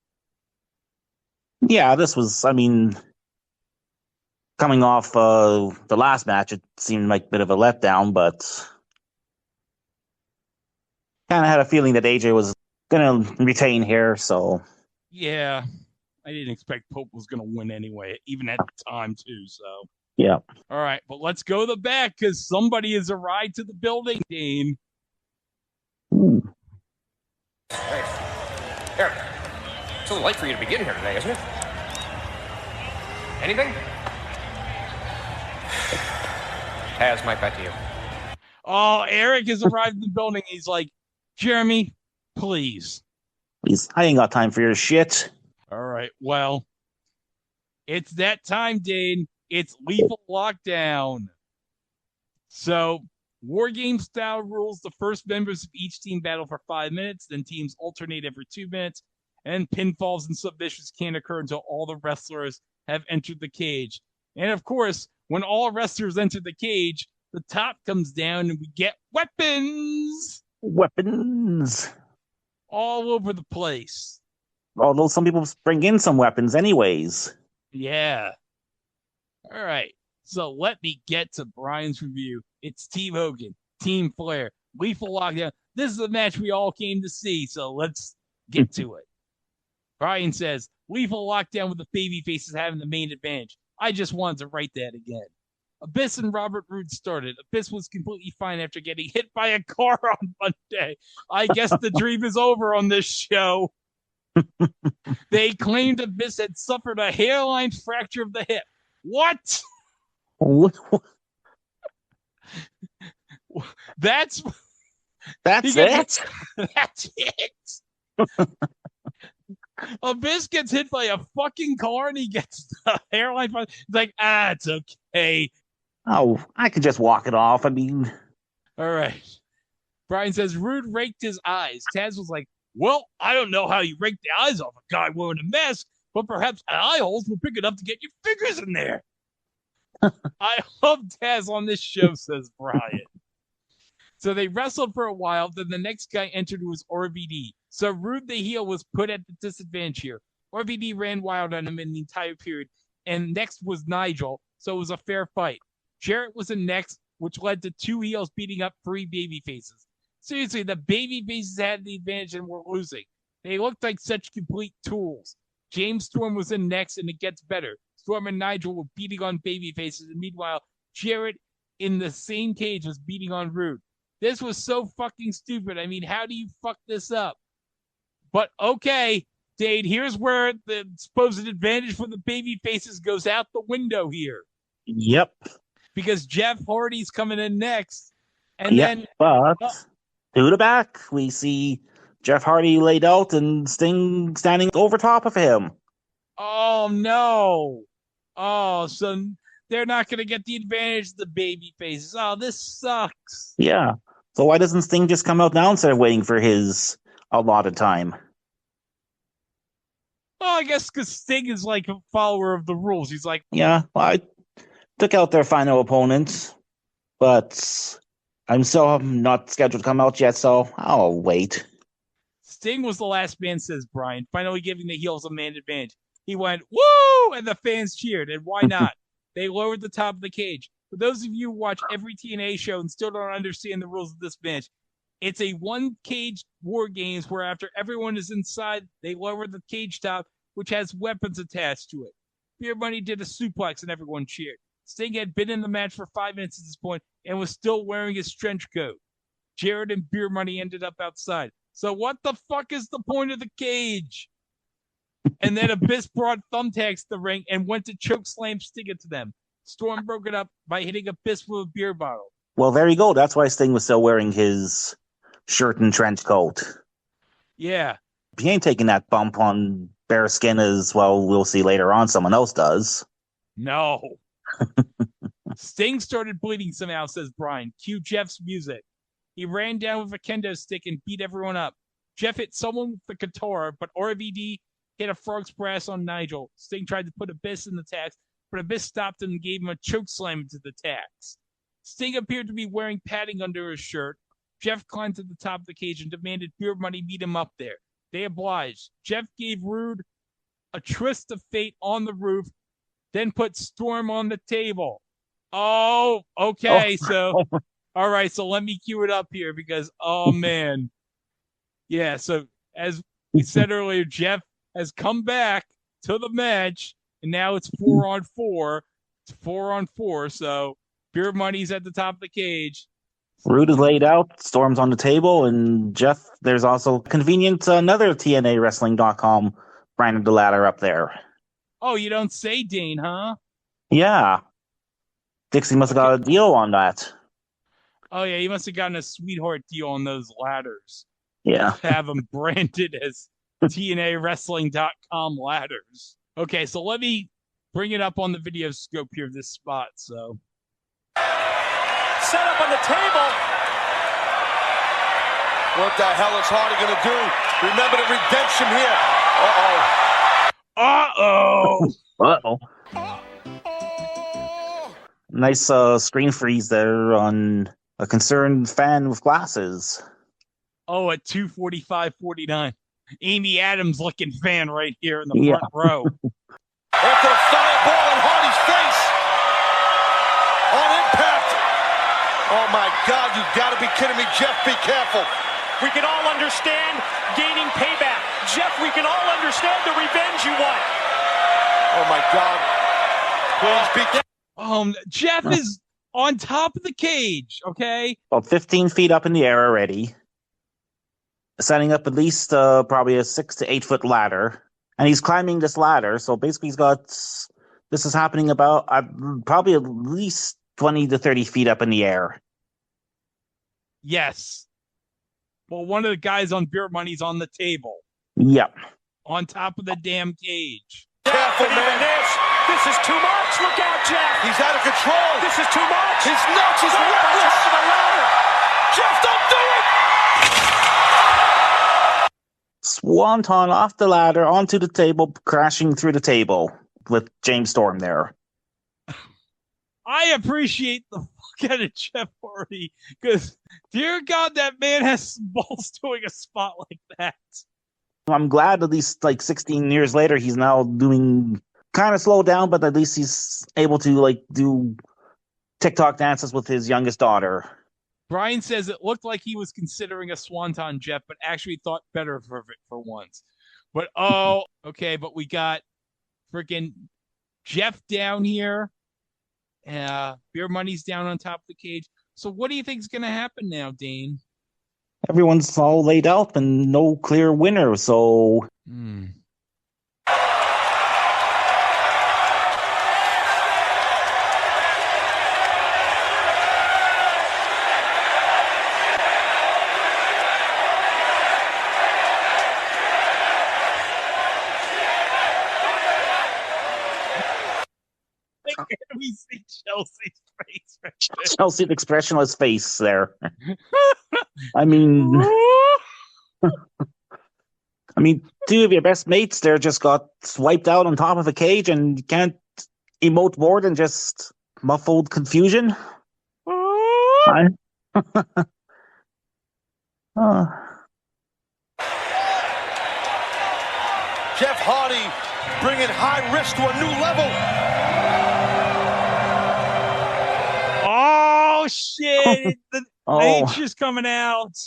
Yeah, this was, I mean, coming off the last match, it seemed like a bit of a letdown, but kind of had a feeling that AJ was going to retain here, so Yeah, I didn't expect Pope was going to win anyway, even at the time, too. So, yeah. All right, but let's go to the back because somebody has arrived to the building, Dane. Hey, Eric, it's a little late for you to begin here today, isn't it? Anything? Taz, my bet to you. Oh, Eric has arrived in the building. He's like, Jeremy, please. I ain't got time for your shit. All right, well, it's that time, Dane. It's Lethal Lockdown. So, War Game style rules. The first members of each team battle for 5 minutes, then teams alternate every 2 minutes, and pinfalls and submissions can't occur until all the wrestlers have entered the cage. And of course, when all wrestlers enter the cage, the top comes down and we get weapons. Weapons. All over the place. Although some people bring in some weapons anyways. Yeah. All right. So let me get to Brian's review. It's Team Hogan, Team Flair, Lethal Lockdown. This is the match we all came to see, so let's get to it. Brian says, Lethal Lockdown with the baby faces having the main advantage. I just wanted to write that again. Abyss and Robert Roode started. Abyss was completely fine after getting hit by a car on Monday. I guess the dream is over on this show. They claimed Abyss had suffered a hairline fracture of the hip. What? That's it. That's it. Abyss gets hit by a fucking car and he gets the hairline. He's like, it's okay. Oh, I could just walk it off. I mean. All right. Brian says, Rude raked his eyes. Taz was like, well, I don't know how you rake the eyes off a guy wearing a mask, but perhaps eye holes will pick it up to get your fingers in there. I love Taz on this show, says Brian. So they wrestled for a while, then the next guy entered who was RVD. So Rude the heel was put at the disadvantage here. RVD ran wild on him in the entire period, and next was Nigel, so it was a fair fight. Jarrett was in next, which led to 2 heels beating up 3 baby faces. Seriously, the baby faces had the advantage and were losing. They looked like such complete tools. James Storm was in next, and it gets better. Storm and Nigel were beating on baby faces, and meanwhile, Jarrett in the same cage was beating on Rude. This was so fucking stupid. I mean, how do you fuck this up? But okay, Dade, here's where the supposed advantage for the baby faces goes out the window here. Yep. Because Jeff Hardy's coming in next. And then but to the back, we see Jeff Hardy laid out and Sting standing over top of him. Oh no. Oh, so they're not going to get the advantage of the baby faces. Oh, this sucks. Yeah. So why doesn't Sting just come out now instead of waiting for his allotted time? Well, I guess because Sting is like a follower of the rules. He's like, yeah, well, I took out their final opponent, but I'm still not scheduled to come out yet, so I'll wait. Sting was the last man, says Brian, finally giving the heels a man advantage. He went, woo! And the fans cheered. And why not? They lowered the top of the cage. For those of you who watch every TNA show and still don't understand the rules of this match, it's a one-cage war games where after everyone is inside, they lower the cage top, which has weapons attached to it. Beer Money did a suplex and everyone cheered. Sting had been in the match for 5 minutes at this point and was still wearing his trench coat. Jared and Beer Money ended up outside. So what the fuck is the point of the cage? And then Abyss brought thumbtacks to the ring and went to chokeslam Sting into them. Storm broke it up by hitting Abyss with a beer bottle. Well, there you go. That's why Sting was still wearing his shirt and trench coat. Yeah. He ain't taking that bump on bare skin as well. We'll see later on someone else does. No. Sting started bleeding somehow, says Brian. Cue Jeff's music. He ran down with a kendo stick and beat everyone up. Jeff hit someone with the guitar, but RVD hit a frog splash on Nigel. Sting tried to put Abyss in the tax, but Abyss stopped him and gave him a choke slam into the tax. Sting appeared to be wearing padding under his shirt. Jeff climbed to the top of the cage and demanded Beer Money meet him up there. They obliged. Jeff gave Rude a twist of fate on the roof, then put Storm on the table. Oh, okay. So, all right. So let me cue it up here because, oh man. Yeah. So as we said earlier, Jeff has come back to the match, and now it's 4-on-4. It's 4-on-4, so Beer Money's at the top of the cage. Root is laid out, Storm's on the table, and Jeff, there's also convenient another TNA Wrestling.com branded the ladder up there. Oh, you don't say, Dane, huh? Yeah. Dixie must have got a deal on that. Oh, yeah, you must have gotten a sweetheart deal on those ladders. Yeah. Have them branded as TNA Wrestling.com ladders. Okay, so let me bring it up on the video scope here, this spot, so... Set up on the table. What the hell is Hardy going to do? Remember the redemption here. Uh-oh. Nice screen freeze there on a concerned fan with glasses. Oh, at 2:45:49. Amy Adams looking fan right here in the front row. After a fireball in Hardy's face. On impact. Oh, my God, you got to be kidding me. Jeff, be careful. We can all understand gaining payback. Jeff, we can all understand the revenge you want. Oh, my God. Please be careful. Jeff is on top of the cage, okay? About 15 feet up in the air already. Setting up at least probably a 6 to 8 foot ladder. And he's climbing this ladder, so basically he's got... This is happening about probably at least 20 to 30 feet up in the air. Yes. Well, one of the guys on Beer Money's on the table. Yep. On top of the damn cage. Careful, man. This is too much. Look out, Jeff. He's out of control. This is too much. His nuts is reckless. Jeff, don't do it. Swanton off the ladder, onto the table, crashing through the table with James Storm there. I appreciate the fuck out of Jeff Hardy, because dear God, that man has balls doing a spot like that. I'm glad at least like 16 years later he's now doing kind of slow down, but at least he's able to like do TikTok dances with his youngest daughter. Brian says it looked like he was considering a swanton, Jeff, but actually thought better of it for once. But okay, but we got freaking Jeff down here. Beer Money's down on top of the cage. So what do you think is going to happen now, Dane? Everyone's all laid out and no clear winner, so... We see Chelsea's face right there. Chelsea, the expression on his face there. I mean, two of your best mates there just got swiped out on top of a cage and you can't emote more than just muffled confusion. Jeff Hardy bringing high risk to a new level. Oh, shit. The H is coming out.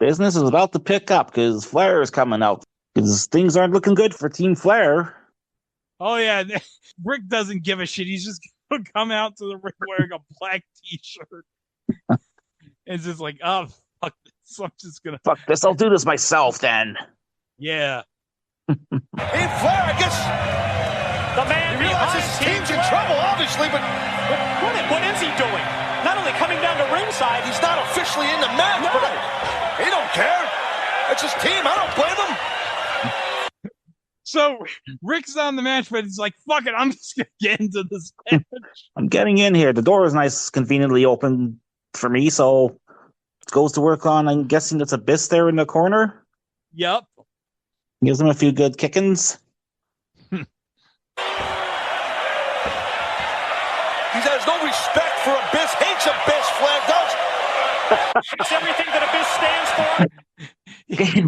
Business is about to pick up because Flair is coming out. Because things aren't looking good for Team Flair. Oh, yeah. Rick doesn't give a shit. He's just going to come out to the ring wearing a black t-shirt. It's just like, oh, fuck this. I'm just going to... Fuck this. I'll do this myself then. Yeah. Hey, Flair, I guess... The man he realizes his team's in trouble, obviously, but what is he doing? Not only coming down to ringside, he's not officially in the match, but he don't care. It's his team. I don't blame him. So Rick's on the match, but he's like, fuck it, I'm just going to get into this match. I'm getting in here. The door is nice, conveniently open for me, so it goes to work on, I'm guessing that's Abyss there in the corner. Yep. Gives him a few good kickings. He has no respect for Abyss, hates Abyss, Flair does. It's everything that Abyss stands for.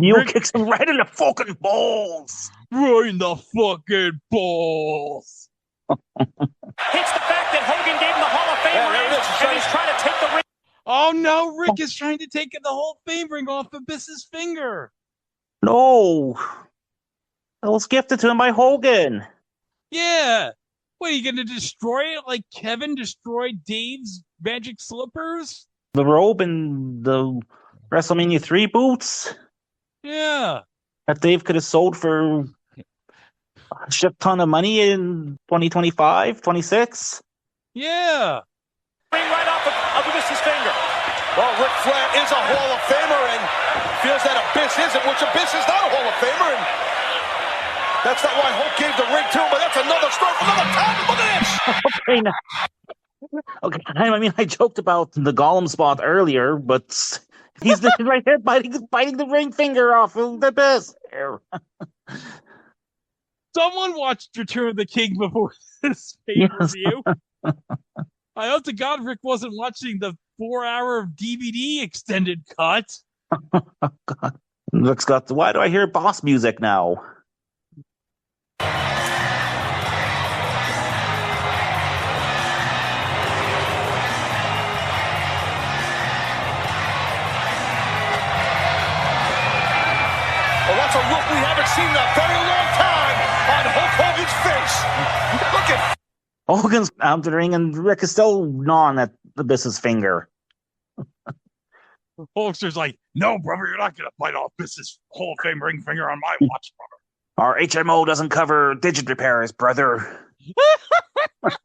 You kicks him right in the fucking balls. Right in the fucking balls. Hates the fact that Hogan gave him the Hall of Fame ring, and he's trying to take the ring. Oh, no, Rick is trying to take the Hall of Fame ring off Abyss's finger. No. It was gifted to him by Hogan. Yeah. What, are you going to destroy it like Kevin destroyed Dave's magic slippers? The robe and the WrestleMania 3 boots Yeah. that Dave could have sold for a shit ton of money in 2025, 26. Yeah. Ring right off of Abyss's finger. Well, Ric Flair is a Hall of Famer and feels that Abyss isn't, which Abyss is not a Hall of Famer. And that's not why Hulk gave the ring to him, but that's another story for another time. Look at this. Okay, now. Okay, I mean, I joked about the Gollum spot earlier, but he's right here biting the ring finger off of the Abyss. Someone watched Return of the King before this pay-per-view. I hope to God Rick wasn't watching the 4-hour DVD extended cut. God. Rick's got, why do I hear boss music now? Well, that's a look we haven't seen in a very long time on Hulk Hogan's face. Look at Hogan's out the ring, and Rick is still gnawing at Abyss's finger. Hulkster's like, no, brother, you're not going to bite off Abyss's Hall of Fame ring finger on my watch, brother. Our HMO doesn't cover digit repairs, brother. Trying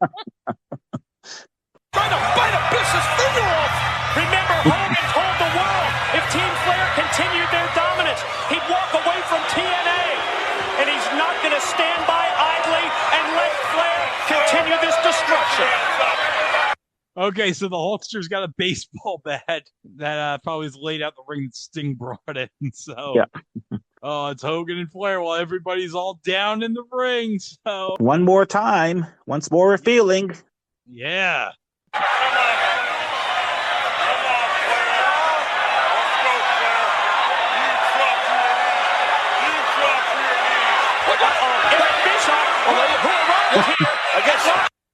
to bite Abyss's finger off. Remember, Hogan told the world if Team Flair continued their dominance, he'd walk away from TNA. And he's not going to stand by idly and let Flair continue this destruction. Okay, so the Hulkster's got a baseball bat that probably is laid out the ring that Sting brought in. So, yeah. It's Hogan and Flair while everybody's all down in the ring. So, one more time, once more feeling. Yeah.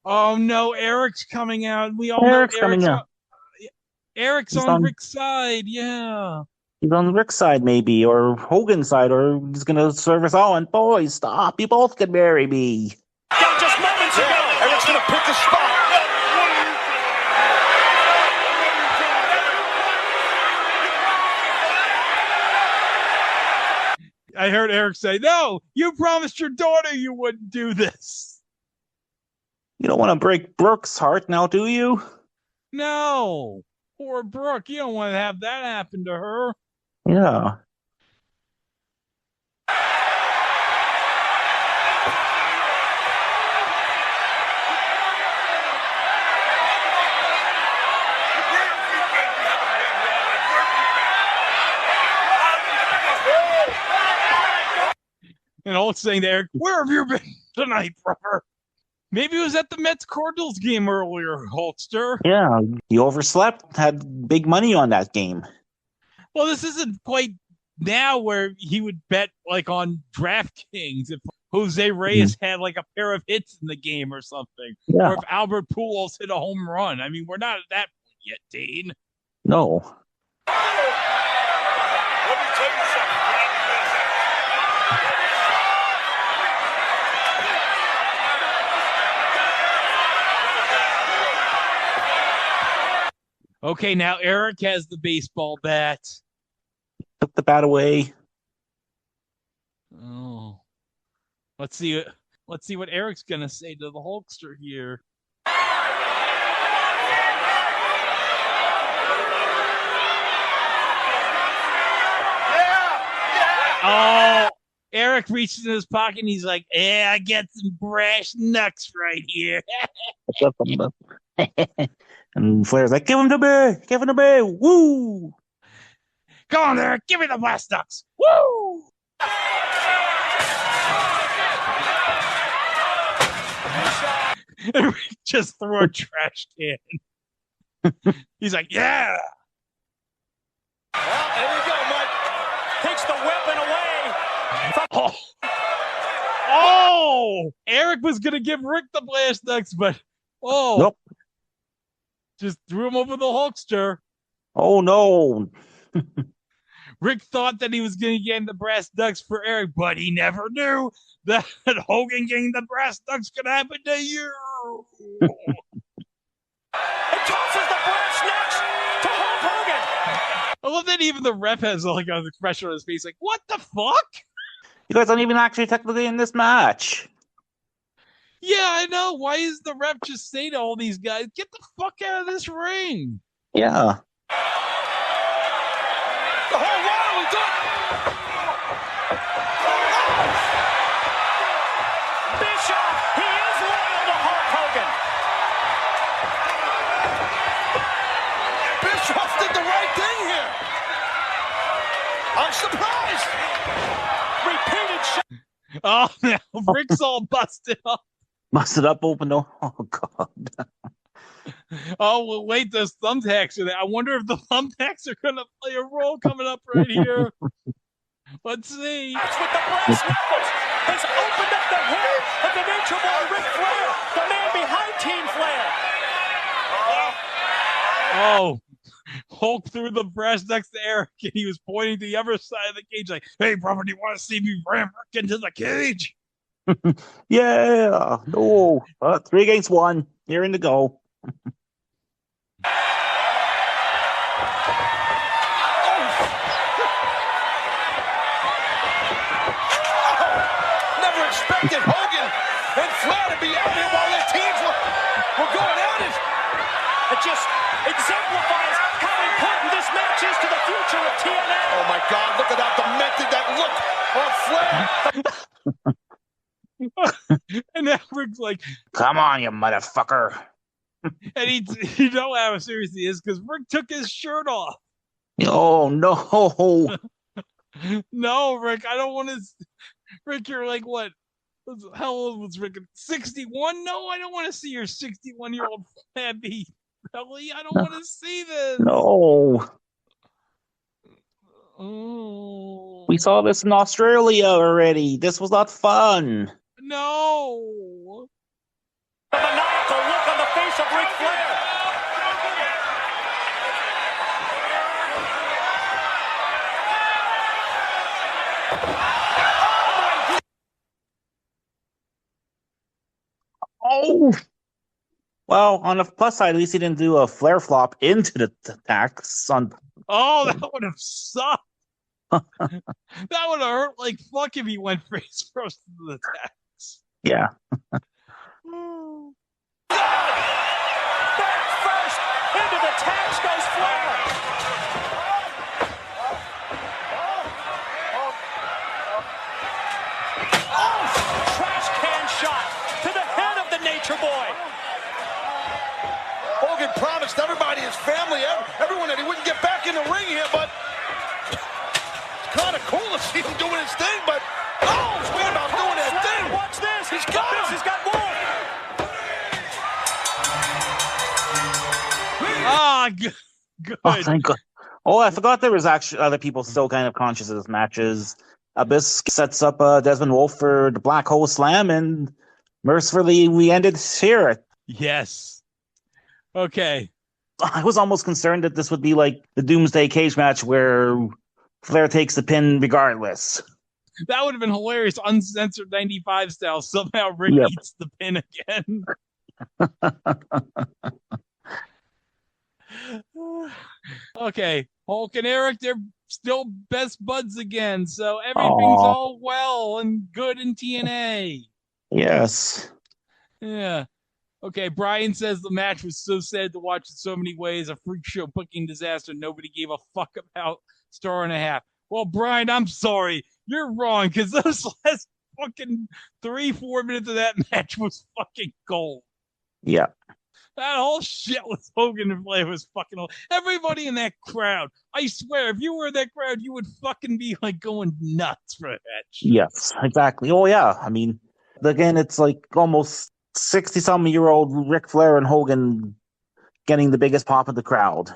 Oh no, Eric's coming out. We all Eric's know coming out. Eric's on Rick's side, yeah. He's on Rick's side, maybe, or Hogan's side, or he's gonna serve us all. And boys, stop! You both can marry me. Just moments ago, Eric's gonna pick a spot. I heard Eric say, "No, you promised your daughter you wouldn't do this." You don't want to break Brooke's heart now, do you? No. Poor Brooke. You don't want to have that happen to her. Yeah. And Hulk saying to Eric, where have you been tonight, brother? Maybe it was at the Mets Cardinals game earlier, Hulkster. Yeah, he overslept, had big money on that game. Well, this isn't quite now where he would bet like on DraftKings if Jose Reyes had like a pair of hits in the game or something. Yeah. Or if Albert Pujols hit a home run. I mean, we're not at that point yet, Dane. No. Okay, now Eric has the baseball bat. Took the bat away. Oh. Let's see what Eric's gonna say to the Hulkster here. Oh, Eric reaches in his pocket and he's like, yeah, I got some brash knucks right here. And Flair's like, give him to me! Give him to me! Woo! Come on, Eric, give me the brass knucks! Woo! And Rick just threw a trash can. He's like, yeah! Well, there you go, Mike. Takes the weapon away. Oh! Oh! Eric was going to give Rick the blast knucks, but Nope. Just threw him over the Hulkster. Oh, no. Rick thought that he was going to get the brass ducks for Eric, but he never knew that Hogan getting the brass ducks could happen to you. It tosses the brass knucks to Hulk Hogan. I love that even the ref has like an expression on his face, like, what the fuck? You guys aren't even actually technically in this match. Yeah, I know. Why is the ref just saying to all these guys, get the fuck out of this ring? Yeah. The whole world was done. Bischoff, he is loyal to Hulk Hogan. Bischoff did the right thing here. I'm surprised. Repeated shot. Oh, now Rick's all busted up. Busted up, open. Oh, God. Oh, well, wait, those thumbtacks are there. I wonder if the thumbtacks are going to play a role coming up right here. Let's see. With the brass knuckles has opened up the head of the Nature Boy Ric Flair, the man behind Team Flair. Oh, Hulk threw the brass knucks to Eric, and he was pointing to the other side of the cage like, hey, brother, do you want to see me ram Rick into the cage? Yeah. No. 3 against 1. Here in the go. Never expected Hogan and Flair to be out here while their teams were going at it. It just exemplifies how important this match is to the future of TNA. Oh my God, look at how demented that look on Flair. And now Rick's like, come on, you motherfucker. And you know how serious he is because Rick took his shirt off. Oh, no. No, Rick, I don't want to. Rick, you're like, what? How old was Rick? 61? No, I don't want to see your 61-year-old happy belly. I don't want to see this. No. Oh. We saw this in Australia already. This was not fun. No. A maniacal look on the face of Ric Flair. Oh. Well, on the plus side, at least he didn't do a flare flop into the attacks. Oh, that would have sucked. That would have hurt like fuck if he went face first into the attacks. Yeah. Back first into the tax goes Flair. Oh, trash can shot to the head of the Nature Boy. Hogan promised everybody, his family, everyone that he wouldn't get back in the ring here, but it's kind of cool to see him doing his thing, but he's weird about doing that thing. Watch this. He's got him. He's got more. Ah, good. Oh, thank God. Oh, I forgot there was actually other people still kind of conscious of this matches. Abyss sets up Desmond Wolfe for the Black Hole Slam, and mercifully we ended here. Yes. Okay. I was almost concerned that this would be like the Doomsday Cage match where Flair takes the pin regardless. That would have been hilarious, uncensored 95 style. Somehow Rick eats the pin again. Okay, Hulk and Eric, they're still best buds again, so everything's all well and good in TNA. Yes. Yeah. Okay, Brian says the match was so sad to watch in so many ways, a freak show booking disaster nobody gave a fuck about, 1.5 stars. Well, Brian, I'm sorry. You're wrong, because those last fucking 3-4 minutes of that match was fucking gold. Yeah. That whole shit with Hogan and Flair was fucking old. Everybody in that crowd, I swear, if you were in that crowd, you would fucking be like going nuts for that shit. Yes, exactly. Oh, yeah. I mean, again, it's like almost 60-something-year-old Ric Flair and Hogan getting the biggest pop of the crowd.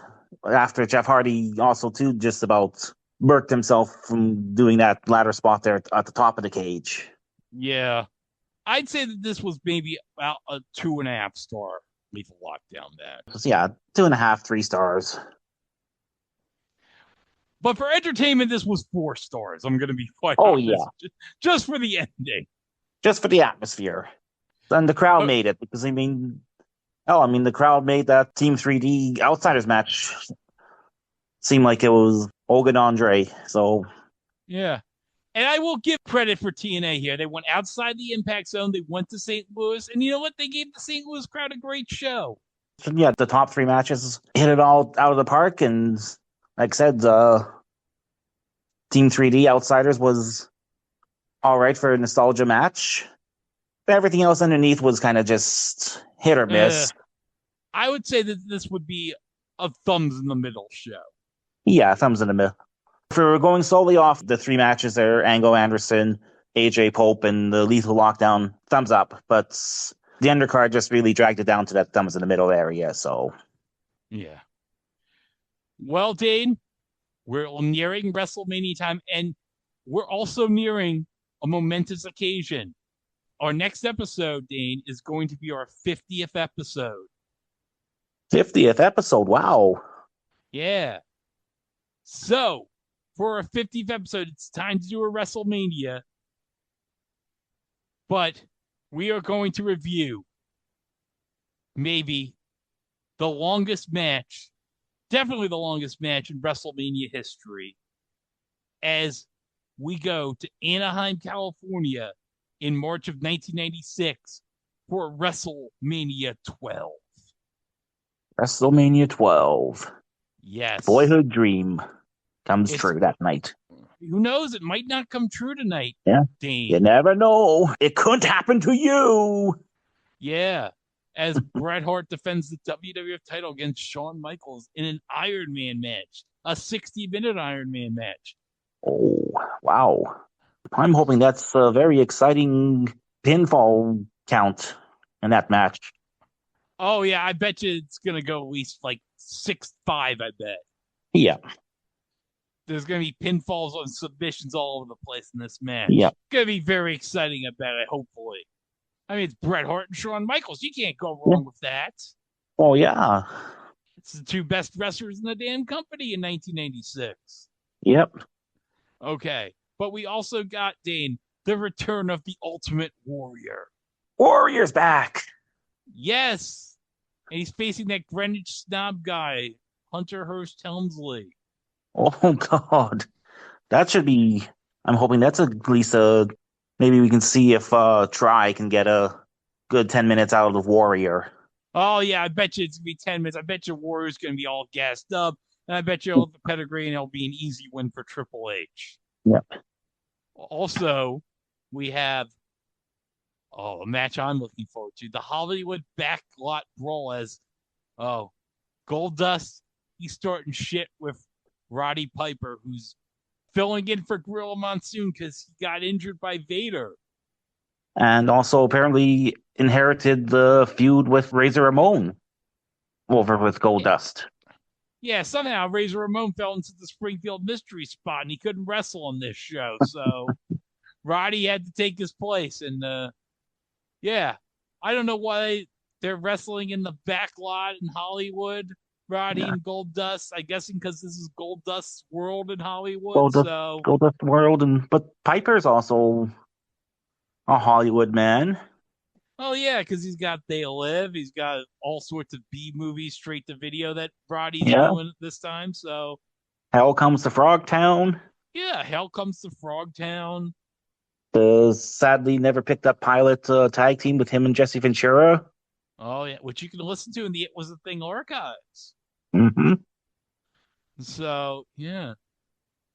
After Jeff Hardy also, too, just about burked himself from doing that ladder spot there at the top of the cage. Yeah. I'd say that this was maybe about a 2.5 star Lethal Lockdown match. Yeah, 2.5, 3 stars. But for entertainment, this was 4 stars. I'm going to be quite Oh, honest. yeah. Just for the ending. Just for the atmosphere. And the crowd made it because, the crowd made that Team 3D Outsiders match seem like it was Hogan Andre. So, yeah. And I will give credit for TNA here. They went outside the impact zone. They went to St. Louis. And you know what? They gave the St. Louis crowd a great show. yeah, the top 3 matches hit it all out of the park. And like I said, Team 3D Outsiders was all right for a nostalgia match. But everything else underneath was kind of just hit or miss. I would say that this would be a thumbs in the middle show. Yeah, thumbs in the middle. If we were going solely off the 3 matches there, Angle Anderson, AJ Pope, and the Lethal Lockdown, thumbs up. But the undercard just really dragged it down to that thumbs in the middle area, so. Yeah. Well, Dane, we're nearing WrestleMania time, and we're also nearing a momentous occasion. Our next episode, Dane, is going to be our 50th episode. 50th episode, wow. Yeah. So, for our 50th episode, it's time to do a WrestleMania. But we are going to review maybe the longest match, definitely the longest match in WrestleMania history, as we go to Anaheim, California in March of 1996 for WrestleMania 12. WrestleMania 12. Yes. Boyhood dream comes true that night. Who knows? It might not come true tonight. Yeah. Dane. You never know. It couldn't happen to you. Yeah. As Bret Hart defends the WWF title against Shawn Michaels in an Iron Man match, a 60-minute Iron Man match. Oh, wow. I'm hoping that's a very exciting pinfall count in that match. Oh, yeah. I bet you it's going to go at least like 6-5, I bet. Yeah. There's going to be pinfalls and submissions all over the place in this match. Yeah. It's going to be very exciting, I bet, hopefully. I mean, it's Bret Hart and Shawn Michaels. You can't go wrong with that. Oh, yeah. It's the 2 best wrestlers in the damn company in 1996. Yep. Okay. But we also got, Dane, the return of the Ultimate Warrior. Warrior's back. Yes. And he's facing that Greenwich snob guy, Hunter Hearst Helmsley. Oh, God. That should be... I'm hoping that's at least a... Maybe we can see if Try can get a good 10 minutes out of the Warrior. Oh, yeah, I bet you it's going to be 10 minutes. I bet you Warrior's going to be all gassed up. And I bet you he'll have the pedigree and it'll be an easy win for Triple H. Yep. Also, we have a match I'm looking forward to. The Hollywood Backlot Brawl as Goldust, he's starting shit with Roddy Piper, who's filling in for Gorilla Monsoon because he got injured by Vader. And also apparently inherited the feud with Razor Ramon over with Goldust. Yeah, somehow Razor Ramon fell into the Springfield mystery spot and he couldn't wrestle on this show. So Roddy had to take his place. And yeah, I don't know why they're wrestling in the back lot in Hollywood. Roddy and Goldust, I'm guessing because this is Goldust's world in Hollywood. Goldust world, but Piper's also a Hollywood man. Oh yeah, because he's got They Live, he's got all sorts of B movies straight to video that Roddy's doing this time. So Hell Comes to Frogtown. Yeah, Hell Comes to Frogtown. The sadly never picked up pilot tag team with him and Jesse Ventura. Oh yeah, which you can listen to in the It Was a Thing archives. Mm-hmm. So yeah.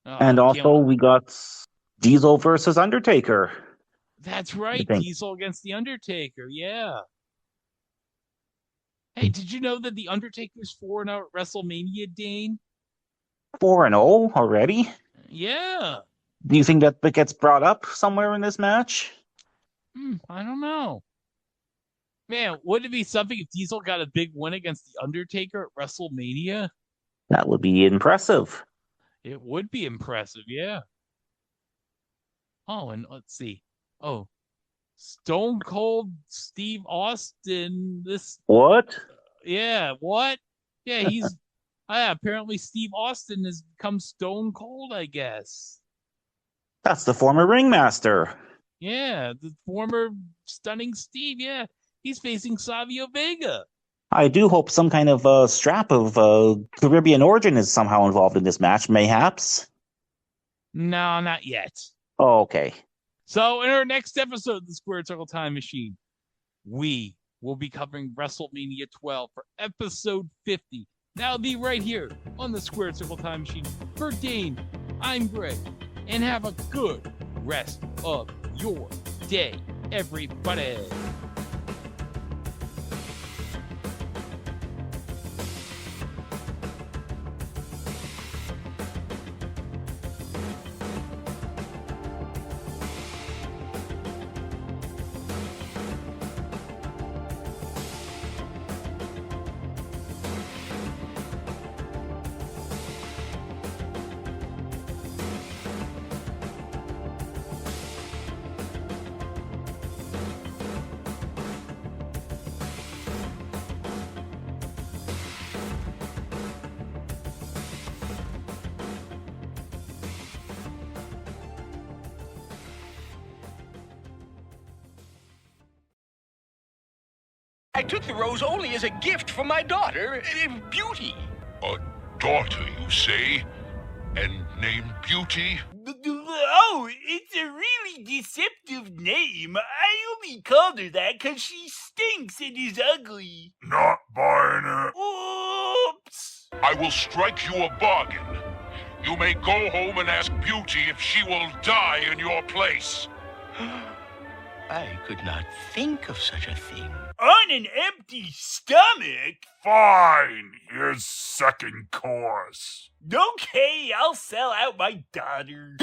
And also we got Diesel versus Undertaker. That's right, Diesel against the Undertaker. Yeah. Hey, did you know that the Undertaker's 4-0 at WrestleMania, Dane? 4-0 already? Yeah. Do you think that gets brought up somewhere in this match? I don't know. Man, wouldn't it be something if Diesel got a big win against The Undertaker at WrestleMania? That would be impressive. It would be impressive, yeah. Oh, and let's see. Oh, Stone Cold Steve Austin. What? Yeah, what? Yeah, he's... Yeah, apparently Steve Austin has become stone cold, I guess. That's the former ringmaster. Yeah, the former Stunning Steve, yeah. He's facing Savio Vega. I do hope some kind of strap of Caribbean origin is somehow involved in this match, mayhaps. No, not yet. Oh, okay. So in our next episode of the Squared Circle Time Machine, we will be covering WrestleMania 12 for episode 50. That'll be right here on the Squared Circle Time Machine. For Dane, I'm Greg, and have a good rest of your day, everybody. I took the rose only as a gift from my daughter, Beauty. A daughter, you say? And named Beauty? Oh, it's a really deceptive name. I only called her that because she stinks and is ugly. Not buying it. Oops. I will strike you a bargain. You may go home and ask Beauty if she will die in your place. I could not think of such a thing. On an empty stomach? Fine. Here's second course. Okay, I'll sell out my daughter.